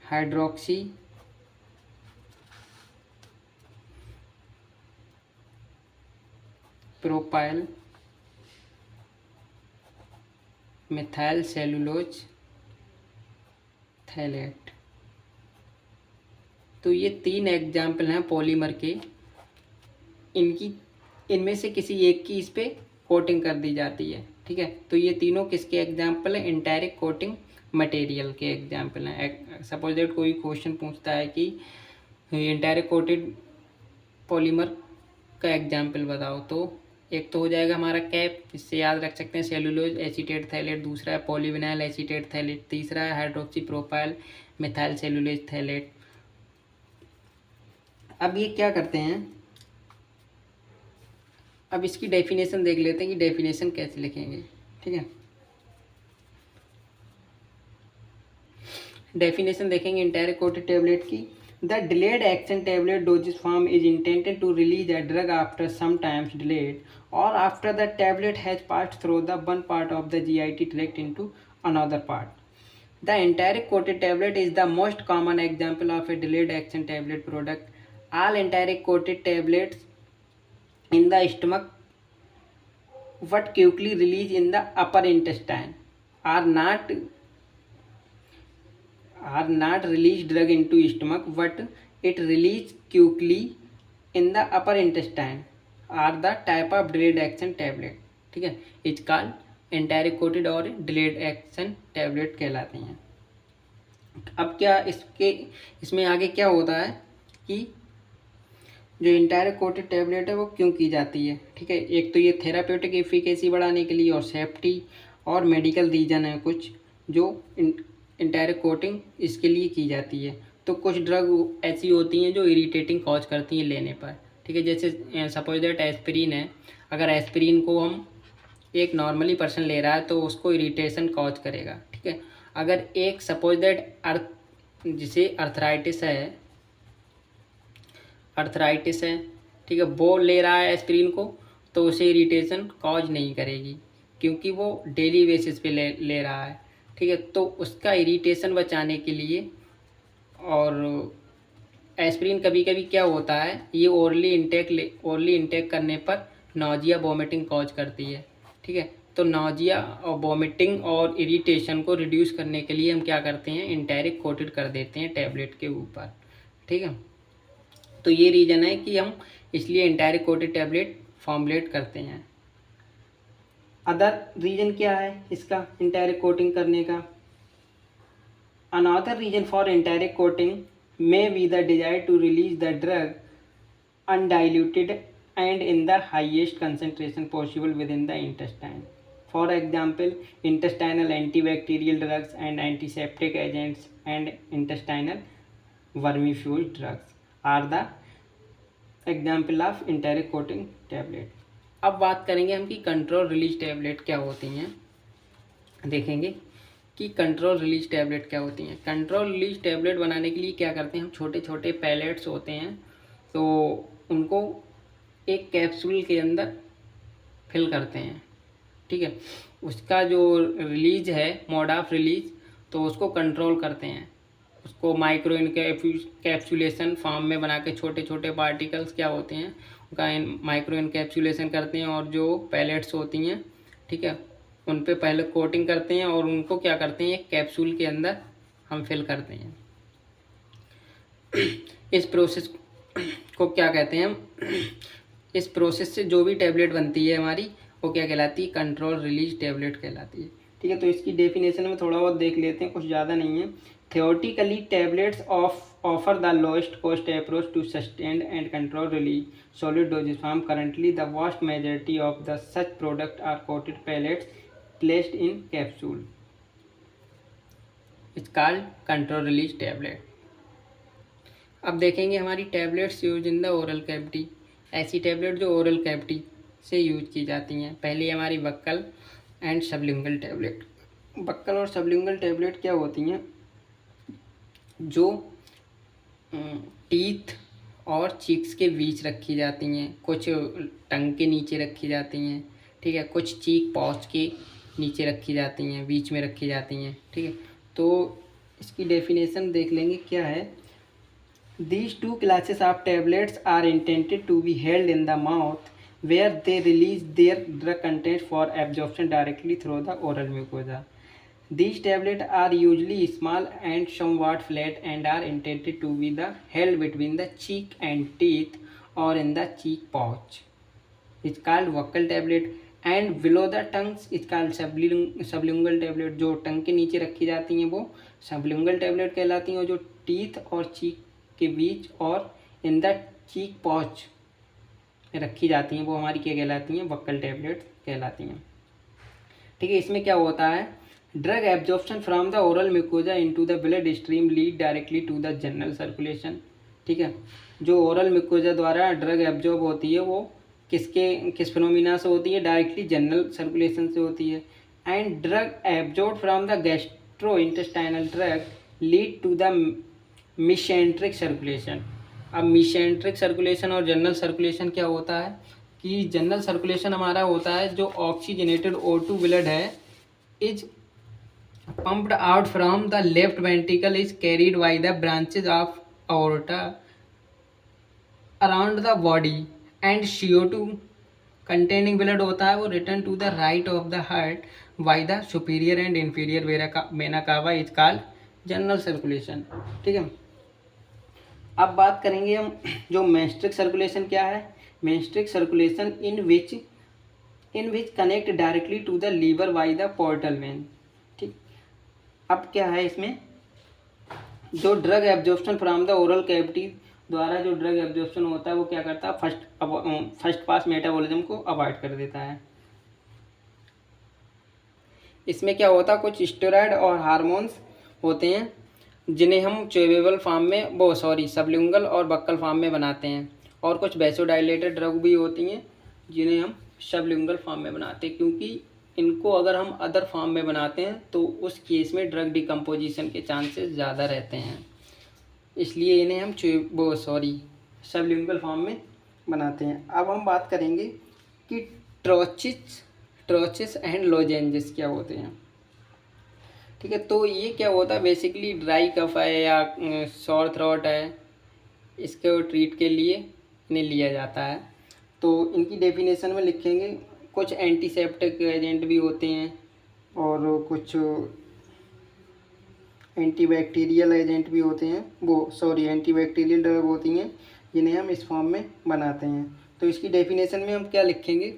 hydroxy propyl methyl cellulose phthalate. तो ये 3 एग्जाम्पल हैं पॉलीमर के, इनमें से किसी एक की इस पे कोटिंग कर दी जाती है। ठीक है, तो ये तीनों किसके एग्जाम्पल हैं, इंटेरिक कोटिंग मटेरियल के एग्जाम्पल हैं। सपोज दैट कोई क्वेश्चन पूछता है कि इंटेरिक कोटेड पॉलीमर का एग्जाम्पल बताओ, तो एक तो हो जाएगा हमारा कैप, इससे याद रख सकते हैं सेलुलोज एसीटेट थैलेट, दूसरा है पॉलीविनाइल एसीटेट थैलेट, तीसरा है hydroxy propyl methyl cellulose phthalate. अब ये क्या करते हैं, अब इसकी डेफिनेशन देख लेते हैं कि डेफिनेशन कैसे लिखेंगे। ठीक है, डेफिनेशन देखेंगे इंटेरिक कोटेड टैबलेट की। The delayed action tablet dosage form is intended to release a drug after sometimes delayed or after the tablet has passed through the one part of the GIT tract into another part. The enteric coated tablet is the most common example of a delayed action tablet product. All enteric coated tablets in the stomach what quickly release in the upper intestine are not release drug into stomach but it release quickly in the upper intestine are the type of delayed action tablet. ठीक है, is called enteric coated और delayed action tablet कहलाते हैं। अब क्या इसमें आगे क्या होता है कि जो एंटेरिकोटेड टेबलेट है वो क्यों की जाती है। ठीक है, एक तो ये थेरापेटिक एफिकेसी बढ़ाने के लिए और सेफ्टी और मेडिकल रीजन है कुछ जो एंटेरिकोटिंग इसके लिए की जाती है। तो कुछ ड्रग ऐसी होती हैं जो इरिटेटिंग कॉज करती हैं लेने पर। ठीक है, जैसे सपोज दैट एस्पिरिन है, अगर एस्पिरिन को हम एक नॉर्मली पर्सन ले रहा है तो उसको इरिटेशन कॉज करेगा। ठीक है, अगर एक सपोज दैट जिसे अर्थराइटिस है, ठीक है, वो ले रहा है एस्पिरिन को तो उसे इरिटेशन कॉज नहीं करेगी क्योंकि वो डेली बेसिस पे ले रहा है। ठीक है, तो उसका इरिटेशन बचाने के लिए, और एस्पिरिन कभी कभी क्या होता है ये ओरली इंटेक करने पर नौजिया वोमिटिंग कॉज करती है। ठीक है, तो नौजिया और वोमिटिंग और इरिटेशन को रिड्यूस करने के लिए हम क्या करते हैं, एंटेरिक कोटेड कर देते हैं टैबलेट के ऊपर। ठीक है, तो ये रीज़न है कि हम इसलिए एंटेरिक कोटेड टैबलेट फॉर्मुलेट करते हैं। अदर रीज़न क्या है इसका एंटेरिक कोटिंग करने का। Another reason for enteric coating may be the desire to release the drug undiluted and in the highest concentration possible within the intestine. For example, intestinal antibacterial drugs and antiseptic agents and intestinal vermifuge drugs are the example of enteric coating tablet. अब बात करेंगे हम कि control release tablet क्या होती हैं। देखेंगे कि कंट्रोल रिलीज टैबलेट क्या होती हैं। कंट्रोल रिलीज टैबलेट बनाने के लिए क्या करते हैं हम, छोटे छोटे पैलेट्स होते हैं तो उनको एक कैप्सूल के अंदर फिल करते हैं। ठीक है, उसका जो रिलीज है, मोड ऑफ रिलीज, तो उसको कंट्रोल करते हैं। उसको माइक्रो इनकैप्सुलेशन फॉर्म में बना के छोटे छोटे पार्टिकल्स क्या होते हैं उनका माइक्रो इनकैप्सुलेशन करते हैं, और जो पैलेट्स होती हैं, ठीक है, उन पे पहले कोटिंग करते हैं और उनको क्या करते हैं एक कैप्सूल के अंदर हम फिल करते हैं। इस प्रोसेस को क्या कहते हैं हम, इस प्रोसेस से जो भी टैबलेट बनती है हमारी वो क्या कहलाती है, कंट्रोल रिलीज टैबलेट कहलाती है। ठीक है, तो इसकी डेफिनेशन में थोड़ा बहुत देख लेते हैं, कुछ ज़्यादा नहीं है। Theoretically tablets offer the lowest cost approach to sustained and control release solid dosage form. Currently, the vast majority of the such product are coated pellets placed in capsule. It's called control release tablet. अब देखेंगे हमारी tablets use in the oral cavity. ऐसी tablet जो oral cavity से use की जाती हैं। पहली हमारी buccal and sublingual tablet. Buccal और सबलिंगुअल टैबलेट क्या होती हैं, जो टीथ और चीक्स के बीच रखी जाती हैं, कुछ टंग के नीचे रखी जाती हैं। ठीक है, कुछ चीक पाउच के नीचे रखी जाती हैं, बीच में रखी जाती हैं। ठीक है, तो इसकी डेफिनेशन देख लेंगे क्या है। These two classes of tablets are intended to be held in the mouth where they release their drug content for absorption directly through the oral mucosa. These tablets are usually small and somewhat flat and are intended to be held between the cheek and teeth or in the cheek pouch. It's called buccal tablet, and below the tongues it's called sublingual tablet. जो टंग के नीचे रखी जाती हैं वो sublingual tablet कहलाती हैं, और जो टीथ और चीक के बीच और इन द चीक पॉच रखी जाती हैं वो हमारी क्या कहलाती हैं, बक्कल टैबलेट कहलाती हैं। ठीक है, इसमें क्या होता है, drug absorption from the oral mucosa into the blood stream lead directly to the general circulation. ठीक है, जो ओरल म्यूकोजा द्वारा ड्रग एब्जॉर्ब होती है वो किस फिनोमिना से होती है, डायरेक्टली जनरल सर्कुलेशन से होती है। And drug absorb from the gastro intestinal tract lead to the mesenteric circulation. अब मिसेंट्रिक सर्कुलेशन और जनरल सर्कुलेशन क्या होता है कि जनरल सर्कुलेशन हमारा होता है जो ऑक्सीजनेटेड O2 ब्लड है is pumped out from the left ventricle is carried by the branches of aorta around the body and CO2 containing blood होता है वो return to the right of the heart by the superior and inferior vena cava is called general circulation. ठीक है, अब बात करेंगे हम जो मेंस्ट्रुअल सर्कुलेशन क्या है। Menstrual circulation in which connect directly to the liver by the portal vein. ठीक, अब क्या है इसमें, जो drug absorption from the oral cavity द्वारा जो ड्रग एब्जॉर्प्शन होता है वो क्या करता है, फर्स्ट पास मेटाबॉलिज्म को अवॉइड कर देता है। इसमें क्या होता है, कुछ स्टेरॉयड और हार्मोन्स होते हैं जिन्हें हम च्यूवेबल फॉर्म में सबलिंगुअल और बक्कल फॉर्म में बनाते हैं, और कुछ वैसोडाइलेटेड ड्रग भी होती हैं जिन्हें हम सबलिंगुअल फॉर्म में बनाते हैं, क्योंकि इनको अगर हम अदर फॉर्म में बनाते हैं तो उस केस में ड्रग डिकम्पोजिशन के चांसेस ज़्यादा रहते हैं, इसलिए इन्हें हम सबलिंगुअल फॉर्म में बनाते हैं। अब हम बात करेंगे कि ट्रोचिस एंड लोजेंजेस क्या होते हैं। ठीक है, तो ये क्या होता है, बेसिकली ड्राई कफ है या सॉर थ्रोट है, इसके ट्रीट के लिए इन्हें लिया जाता है। तो इनकी डेफिनेशन में लिखेंगे, कुछ एंटीसेप्टिक एजेंट भी होते हैं और कुछ एंटीबैक्टीरियल एजेंट भी होते हैं, एंटीबैक्टीरियल ड्रग होती हैं जिन्हें हम इस फॉर्म में बनाते हैं। तो इसकी डेफिनेशन में हम क्या लिखेंगे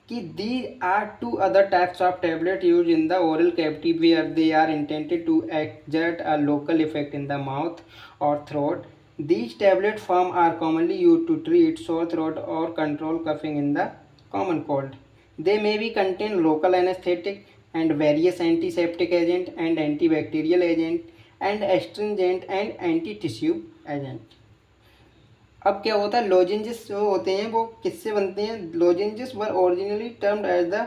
कि these are two other types of tablet used in the oral cavity where they are intended to exert a local effect in the mouth or throat. These tablet form are commonly used to treat sore throat or control coughing in the common cold. They may be contain local anesthetic and various antiseptic agent and antibacterial agent and astringent and anti-tissue agent. अब क्या होता है, lozenges जो होते हैं वो किससे बनते हैं। Lozenges were originally termed as the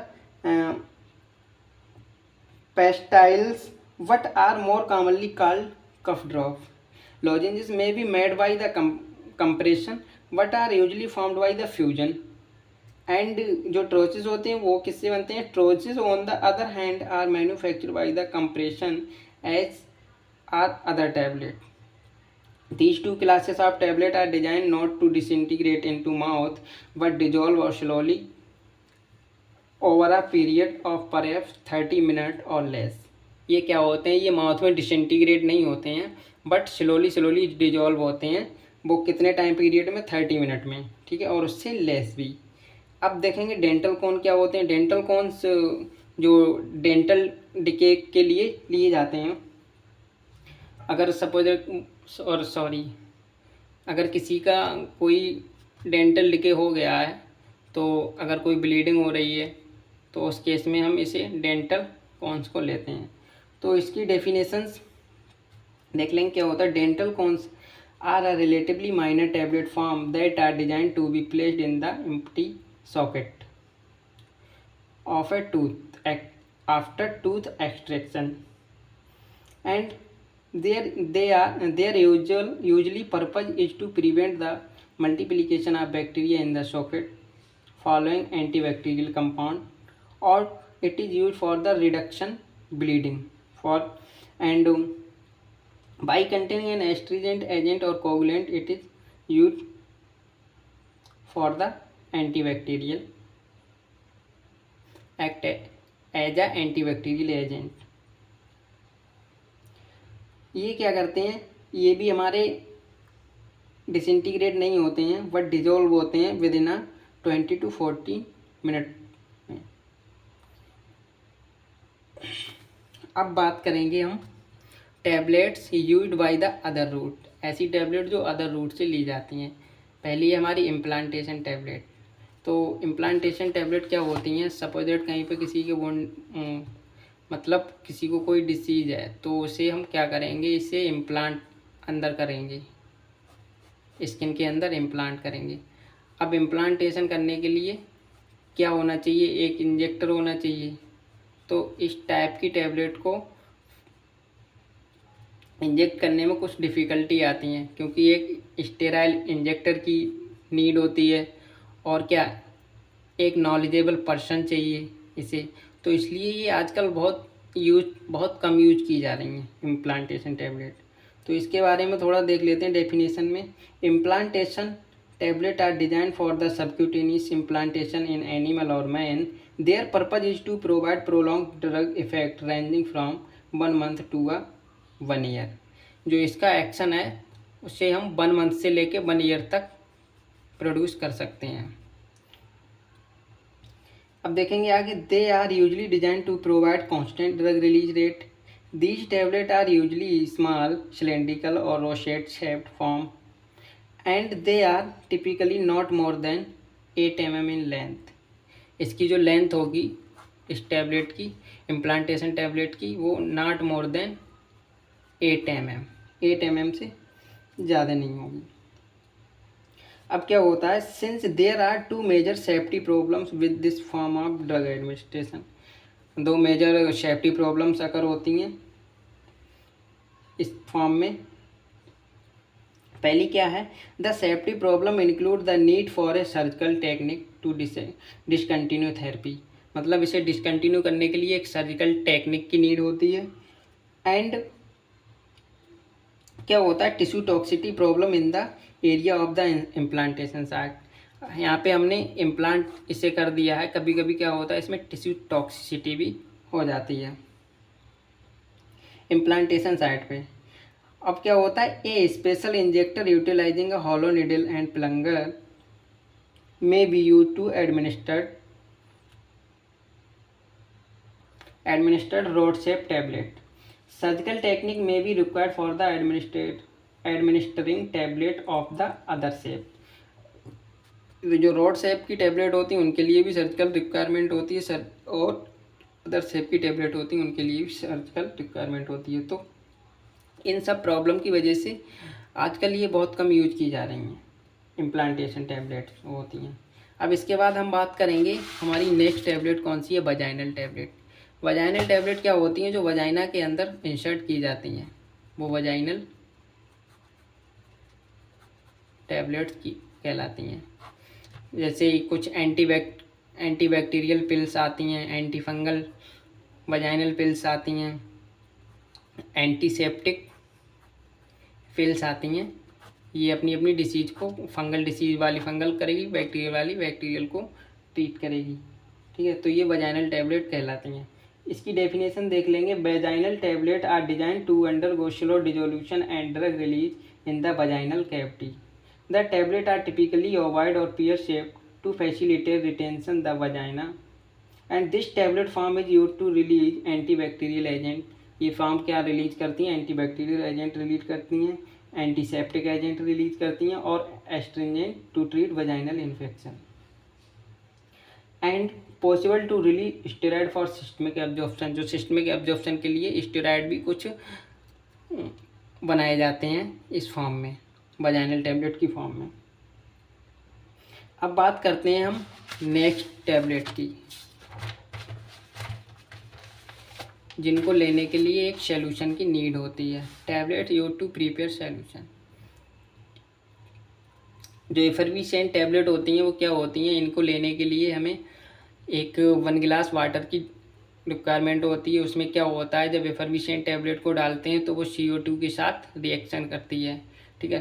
pastilles but are more commonly called cough drop. Lozenges may be made by the compression but are usually formed by the fusion. And जो ट्रोचेस होते हैं वो किससे बनते हैं, troches on the other hand are manufactured by the compression as are other tablet. These two classes of tablet are designed not to disintegrate into mouth but dissolve slowly over a period of perhaps 30 minutes or less। ये क्या होते हैं, ये mouth में disintegrate नहीं होते हैं but slowly dissolve होते हैं। वो कितने टाइम पीरियड में, 30 मिनट में। ठीक है, और उससे लेस भी। अब देखेंगे डेंटल कॉन क्या होते हैं। डेंटल कॉन्स जो डेंटल डिके के लिए लिए जाते हैं। अगर सपोज अगर किसी का कोई डेंटल डिके हो गया है, तो अगर कोई ब्लीडिंग हो रही है तो उस केस में हम इसे डेंटल कॉन्स को लेते हैं। तो इसकी डेफिनेशंस देख लेंगे क्या होता है। Dental cones are a relatively minor tablet form that are design to be placed in the empty socket of a tooth after tooth extraction and their usually purpose is to prevent the multiplication of bacteria in the socket following antibacterial compound, or it is used for the reduction bleeding and by containing an astringent agent or coagulant. It is used for the antibacterial act as a antibacterial agent। ये क्या करते हैं, ये भी हमारे disintegrate नहीं होते हैं बट डिजोल्व होते हैं विद इन 20 to 40 मिनट में। अब बात करेंगे हम tablets used by the other route. ऐसी टैबलेट जो अदर रूट से ली जाती हैं। पहली है हमारी इम्प्लांटेशन टैबलेट। तो इम्प्लांटेशन टैबलेट क्या होती हैं, सपोज दैट कहीं पे किसी के मतलब किसी को कोई डिसीज़ है तो उसे हम क्या करेंगे, इसे इम्प्लांट अंदर करेंगे, स्किन के अंदर इम्प्लांट करेंगे। अब इम्प्लांटेशन करने के लिए क्या होना चाहिए, एक इंजेक्टर होना चाहिए। तो इस टाइप की टैबलेट को इंजेक्ट करने में कुछ डिफ़िकल्टी आती हैं क्योंकि एक स्टेराइल इंजेक्टर की नीड होती है और क्या एक नॉलेजेबल पर्सन चाहिए इसे। तो इसलिए ये आजकल बहुत कम यूज की जा रही हैं इम्प्लांटेशन टैबलेट। तो इसके बारे में थोड़ा देख लेते हैं डेफिनेशन में। Implantation tablet are designed for the subcutaneous implantation in animal or man. Their purpose is to provide prolonged drug effect ranging from 1 month to 1 year. जो इसका एक्शन है उसे हम 1 मंथ से लेके 1 ईयर तक प्रोड्यूस कर सकते हैं। अब देखेंगे आगे, they are usually design to provide constant drug release rate. These tablet are usually small cylindrical और rosette shaped form and they are typically not more than 8 mm in length. इसकी जो लेंथ होगी इस टैबलेट की, implantation tablet की, वो not more than 8 mm, 8 mm से ज़्यादा नहीं होगी। अब क्या होता है, since there are 2 major safety problems with this form of drug administration. 2 major safety problems occur होती हैं इस फॉर्म में। पहली क्या है, the safety problem include the need for a surgical technique to discontinue therapy. मतलब इसे डिसकंटिन्यू करने के लिए एक सर्जिकल टेक्निक की नीड होती है। एंड क्या होता है, tissue toxicity problem in the area of the implantation site. यहाँ पे हमने इम्प्लांट इसे कर दिया है, कभी कभी क्या होता है इसमें टिश्यू टॉक्सिसिटी भी हो जाती है इम्प्लांटेशन साइट पे। अब क्या होता है, a special injector utilising a hollow needle and plunger may be use to administered rod shaped tablet. Surgical technique may be required for the administering tablet of the other shape. जो rod shape की tablet होती हैं उनके लिए भी surgical requirement होती है sir, और अदर शेप की टैबलेट होती हैं उनके लिए भी सर्जिकल रिक्वायरमेंट होती है। तो इन सब प्रॉब्लम की वजह से आजकल ये बहुत कम यूज की जा रही हैं इम्प्लांटेशन टैबलेट्स होती हैं। अब इसके बाद हम बात करेंगे हमारी नेक्स्ट टैबलेट कौन सी है, वजाइनल टैबलेट। वजाइनल टैबलेट क्या होती हैं, जो वजाइना के अंदर इंसर्ट की जाती हैं, वो वजाइनल टैबलेट्स की कहलाती हैं। जैसे कुछ एंटीबैक्टीरियल पिल्स आती हैं, एंटी फंगल वजाइनल पिल्स आती हैं, एंटीसेप्टिक पिल्स आती हैं। ये अपनी अपनी डिसीज को, फंगल डिसीज वाली फंगल करेगी, बैक्टीरियल वाली बैक्टीरियल को ट्रीट करेगी। ठीक है, तो ये वजाइनल टैबलेट कहलाती हैं। इसकी डेफिनेशन देख लेंगे। Vaginal tablet are design to undergo slow dissolution and drug release in the vaginal cavity. The tablet are typically ovoid और pear shape to facilitate retention the vagina and this tablet form is use to release antibacterial agent. ये form क्या release करती हैं, antibacterial agent release करती हैं, antiseptic agent release करती हैं और astringent to treat vaginal infection and possible to release steroid for systemic absorption. जो सिस्टमिक एब्जॉर्प्शन के लिए स्टेरॉइड भी कुछ बनाए जाते हैं इस फॉर्म में, वजाइनल टैबलेट की फॉर्म में। अब बात करते हैं हम नेक्स्ट टैबलेट की, जिनको लेने के लिए एक सॉल्यूशन की नीड होती है। Tablet use to prepare solution. जो एफर्विसेंट टैबलेट होती हैं वो क्या होती हैं, इनको लेने के लिए हमें एक 1 गिलास वाटर की रिक्वायरमेंट होती है। उसमें क्या होता है, जब एफर्विसेंट टैबलेट को डालते हैं तो वो CO2 के साथ रिएक्शन करती है। ठीक है,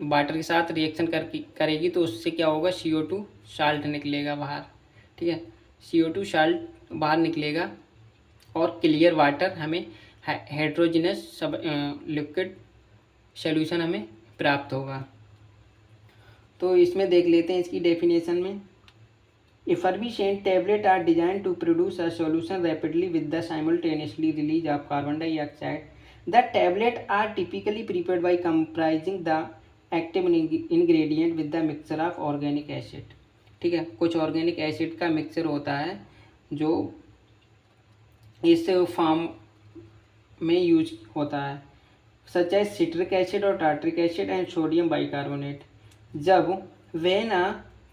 वाटर के साथ रिएक्शन करेगी तो उससे क्या होगा, CO2 साल्ट निकलेगा बाहर। ठीक है, CO2 साल्ट बाहर निकलेगा और क्लियर वाटर हमें हेट्रोजिनस सब लिक्विड सॉल्यूशन हमें प्राप्त होगा। तो इसमें देख लेते हैं इसकी डेफिनेशन में। Effervescent tablet are designed to produce a solution rapidly with the simultaneously release of carbon dioxide. The tablets are typically prepared by comprising the active ingredient with the mixture of organic acid. ठीक है, कुछ organic acid का mixture होता है जो इस फॉर्म में यूज होता है, सच एज सिट्रिक एसिड और tartaric acid and sodium bicarbonate. जब when a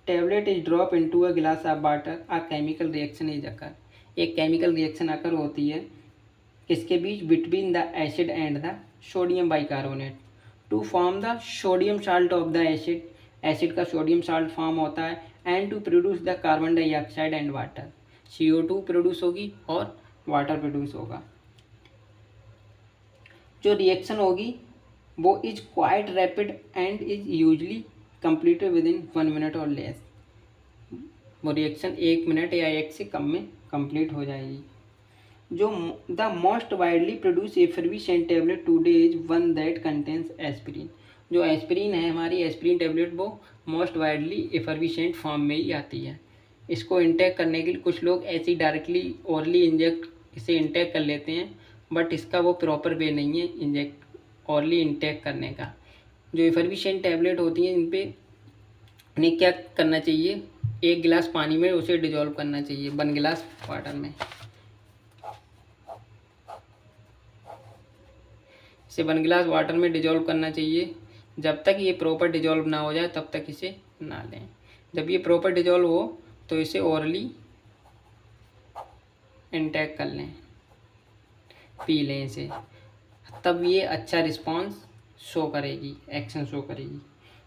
tablet is dropped into a glass of water, a chemical reaction is occur. एक केमिकल रिएक्शन अकर होती है किसके बीच, between the acid and the sodium bicarbonate to form the sodium salt of the acid. Acid का sodium salt form होता है and to produce the carbon dioxide and water. CO2 produce होगी और water produce होगा। जो reaction होगी वो is quite rapid and is usually completed within 1 minute और लेस। वो रिएक्शन 1 मिनट या 1 से कम में कंप्लीट हो जाएगी। जो the most widely produce effervescent tablet today is one that contains aspirin. जो एस्पिरिन है, हमारी एस्पिरिन टैबलेट, वो मोस्ट वाइडली एफर्विसेंट फॉर्म में ही आती है। इसको इंटेक करने के लिए कुछ लोग ऐसे डायरेक्टली ओरली इंजेक्ट इसे इंटेक कर लेते हैं, बट इसका वो प्रॉपर वे नहीं है इंजेक्ट ओरली इंटेक करने का। जो एफर्विसेंट टैबलेट होती हैं, इन पर उन्हें क्या करना चाहिए, 1 गिलास पानी में उसे डिजोल्व करना चाहिए 1 गिलास वाटर में। इसे 1 गिलास वाटर में डिजोल्व करना चाहिए। जब तक ये प्रॉपर डिजोल्व ना हो जाए तब तक इसे ना लें। जब ये प्रॉपर डिजोल्व हो तो इसे ओरली इंटेक कर लें, पी लें इसे, तब ये अच्छा रिस्पांस शो करेगी, एक्शन शो करेगी।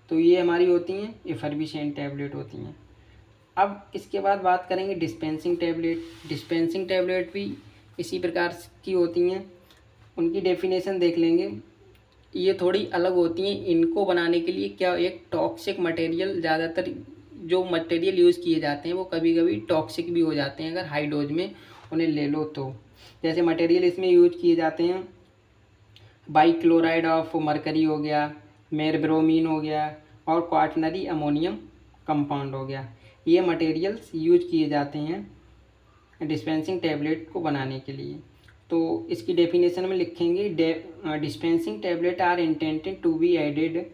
तो ये हमारी होती हैं एफर्विसेंट टैबलेट होती हैं। अब इसके बाद बात करेंगे डिस्पेंसिंग टैबलेट। डिस्पेंसिंग टैबलेट भी इसी प्रकार की होती हैं। उनकी डेफिनेशन देख लेंगे। ये थोड़ी अलग होती हैं। इनको बनाने के लिए क्या, एक टॉक्सिक मटेरियल, ज़्यादातर जो मटेरियल यूज़ किए जाते हैं वो कभी कभी टॉक्सिक भी हो जाते हैं अगर हाई डोज में उन्हें ले लो तो। जैसे मटेरियल इसमें यूज किए जाते हैं, बाइक्लोराइड ऑफ मरकरी हो गया, मेरब्रोमीन हो गया, और क्वाटनरी अमोनियम कंपाउंड हो गया। ये मटेरियल्स यूज किए जाते हैं डिस्पेंसिंग टैबलेट को बनाने के लिए। तो इसकी डेफिनेशन में लिखेंगे, dispensing tablet are intended to be added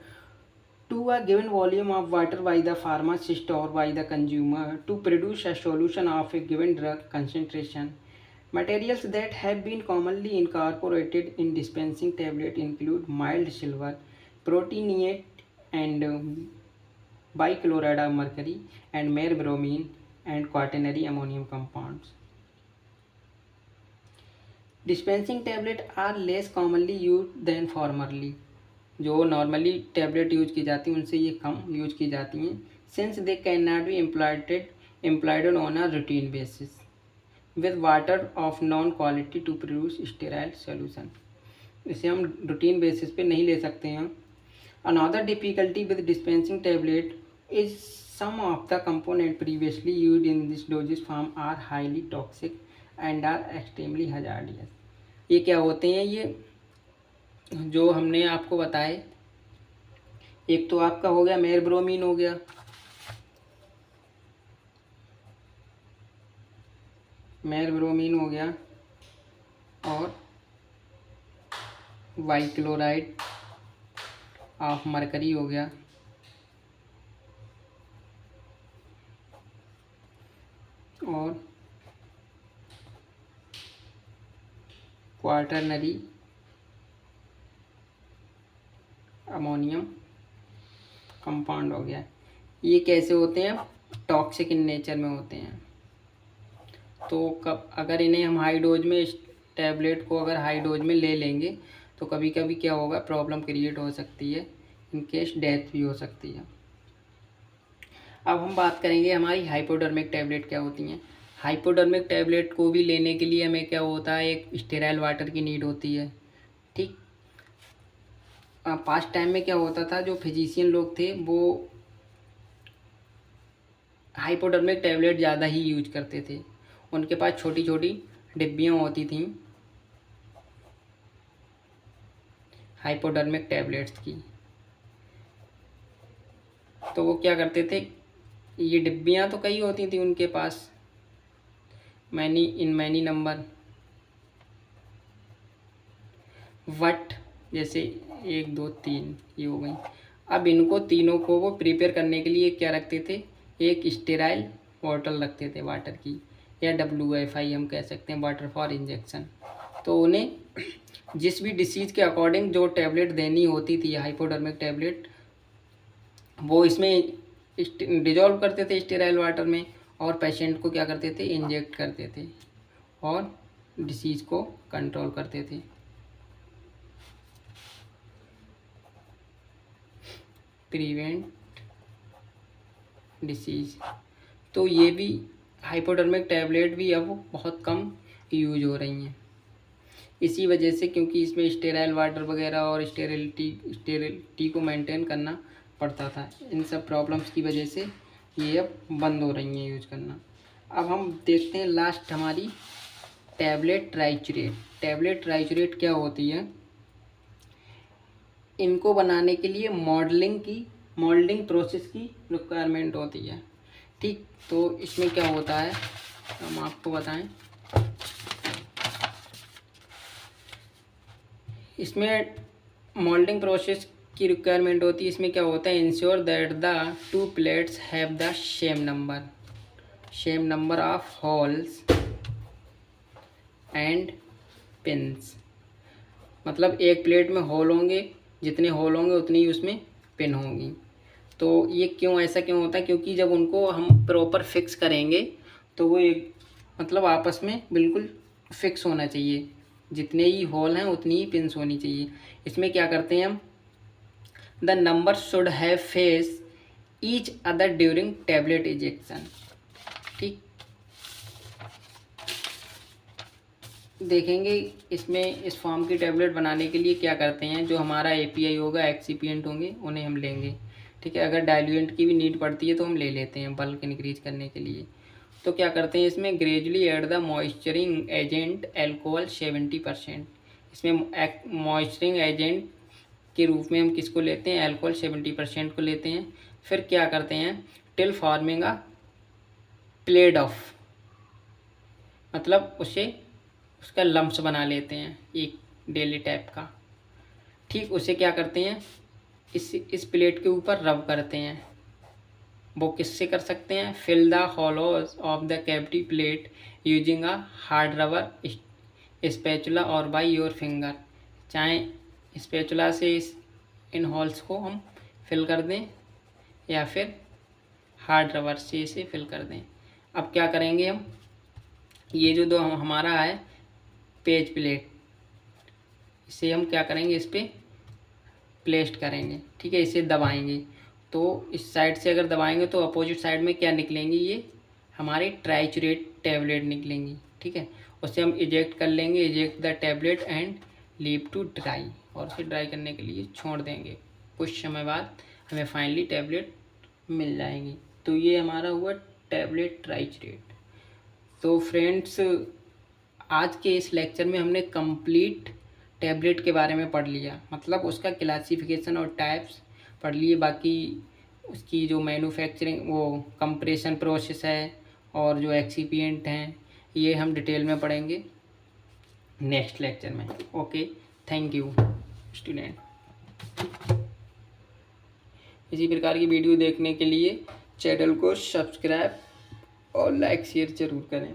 to a given volume of water by the pharmacist और by the consumer to produce a solution of a given drug concentration. Materials that have been commonly incorporated in dispensing tablet include mild silver, proteinate and bichloride of mercury, and merbromine and quaternary ammonium compounds. Dispensing tablets are less commonly used than formerly. जो normally tablet use की जाती हैं उनसे ये कम use की जाती हैं। Since they can not be employed on a routine basis with water of non quality to produce sterile solution. इसे हम रूटीन बेसिस पे नहीं ले सकते हैं। Another difficulty with dispensing tablet is some of the component previously used in this dosage form are highly toxic and are extremely hazardous. ये क्या होते हैं, ये जो हमने आपको बताए, एक तो आपका हो गया मेरब्रोमीन हो गया, मेरब्रोमीन हो गया, और बाइक्लोराइड ऑफ मरकरी हो गया, और क्वाटरनरी अमोनियम कंपाउंड हो गया। ये कैसे होते हैं, टॉक्सिक इन नेचर में होते हैं। तो कब अगर इन्हें हम हाई डोज में, इस टैबलेट को अगर हाई डोज में ले लेंगे तो कभी कभी क्या होगा, प्रॉब्लम क्रिएट हो सकती है, इनकेस डेथ भी हो सकती है। अब हम बात करेंगे हमारी हाइपोडर्मिक टैबलेट क्या होती हैं। हाइपोडर्मिक टैबलेट को भी लेने के लिए हमें क्या होता है, एक स्टेराइल वाटर की नीड होती है। ठीक, पास्ट टाइम में क्या होता था, जो फिजिशियन लोग थे वो हाइपोडर्मिक टैबलेट ज़्यादा ही यूज करते थे। उनके पास छोटी छोटी डिब्बियाँ होती थीं हाइपोडर्मिक टैबलेट्स की। तो वो क्या करते थे, ये डिब्बियाँ तो कई होती थी उनके पास, मैनी नंबर, वट जैसे 1 2 3 ये हो गई। अब इनको तीनों को वो प्रिपेयर करने के लिए क्या रखते थे, एक स्टेराइल बॉटल रखते थे वाटर की, या WFI हम कह सकते हैं, वाटर फॉर इंजेक्शन। तो उन्हें जिस भी डिसीज़ के अकॉर्डिंग जो टैबलेट देनी होती थी हाइपोडर्मिक टैबलेट, वो इसमें डिजॉल्व करते थे स्टेराइल वाटर में, और पेशेंट को क्या करते थे, इंजेक्ट करते थे, और डिसीज़ को कंट्रोल करते थे। Prevent disease. तो ये भी हाइपोडर्मिक टैबलेट भी अब बहुत कम यूज हो रही हैं इसी वजह से, क्योंकि इसमें स्टेराइल वाटर वगैरह और स्टेरिलिटी को मेंटेन करना पड़ता था। इन सब प्रॉब्लम्स की वजह से ये अब बंद हो रही हैं यूज़ करना। अब हम देखते हैं लास्ट हमारी टैबलेट ट्राइचुरेट। टैबलेट ट्राइचुरेट क्या होती है? इनको बनाने के लिए मॉडलिंग प्रोसेस की रिक्वायरमेंट होती है। ठीक, तो इसमें क्या होता है हम आपको बताएं। इसमें मोल्डिंग प्रोसेस की रिक्वायरमेंट होती है। इसमें क्या होता है, ensure that the two plates have the same number of holes and pins. मतलब एक प्लेट में होल होंगे, जितने होल होंगे उतनी ही उसमें पिन होंगी। तो ये ऐसा क्यों होता है? क्योंकि जब उनको हम प्रॉपर फिक्स करेंगे तो वो एक मतलब आपस में बिल्कुल फिक्स होना चाहिए। जितने ही होल हैं उतनी ही पिन्स होनी चाहिए। इसमें क्या करते हैं हम, the number should have face each other during tablet ejection. ठीक, देखेंगे इसमें इस फॉर्म की टैबलेट बनाने के लिए क्या करते हैं। जो हमारा एपीआई होगा, एक्सिपिएंट होंगे, उन्हें हम लेंगे। ठीक है, अगर डाइल्यूएंट की भी नीड पड़ती है तो हम ले लेते हैं बल्क इंक्रीज करने के लिए। तो क्या करते हैं, इसमें gradually add the moistening agent alcohol 70%। इसमें मॉइस्चरिंग एजेंट के रूप में हम किसको लेते हैं, अल्कोहल 70% को लेते हैं। फिर क्या करते हैं, till forming a played of, मतलब उसका लम्स बना लेते हैं एक डेली टाइप का। ठीक, उसे क्या करते हैं, इस प्लेट के ऊपर रब करते हैं। वो किससे कर सकते हैं, fill the holes of the cavity plate using a hard rubber spatula और बाय योर फिंगर। चाहे स्पैचुला से इन होल्स को हम फिल कर दें या फिर हार्ड रबर से इसे फिल कर दें। अब क्या करेंगे हम, ये जो दो हमारा है पेज प्लेट, इसे हम क्या करेंगे, इस पर प्लेस्ट करेंगे। ठीक है, इसे दबाएंगे तो इस साइड से अगर दबाएंगे तो अपोजिट साइड में क्या निकलेंगी, ये हमारी ट्राइचुरेट टैबलेट निकलेंगी। ठीक है, उसे हम इजेक्ट कर लेंगे, eject the tablet and leave to dry, और उसे ड्राई करने के लिए छोड़ देंगे। कुछ समय बाद हमें फाइनली टैबलेट मिल जाएंगी। तो ये हमारा हुआ टैबलेट ट्राइचुरेट। तो फ्रेंड्स, आज के इस लेक्चर में हमने कंप्लीट टैबलेट के बारे में पढ़ लिया, मतलब उसका क्लासिफिकेशन और टाइप्स पढ़ लिए। बाकी उसकी जो मैन्युफैक्चरिंग, वो कंप्रेशन प्रोसेस है और जो एक्सिपिएंट हैं, ये हम डिटेल में पढ़ेंगे नेक्स्ट लेक्चर में। Okay, thank you student. इसी प्रकार की वीडियो देखने के लिए चैनल को सब्सक्राइब और लाइक शेयर ज़रूर करें।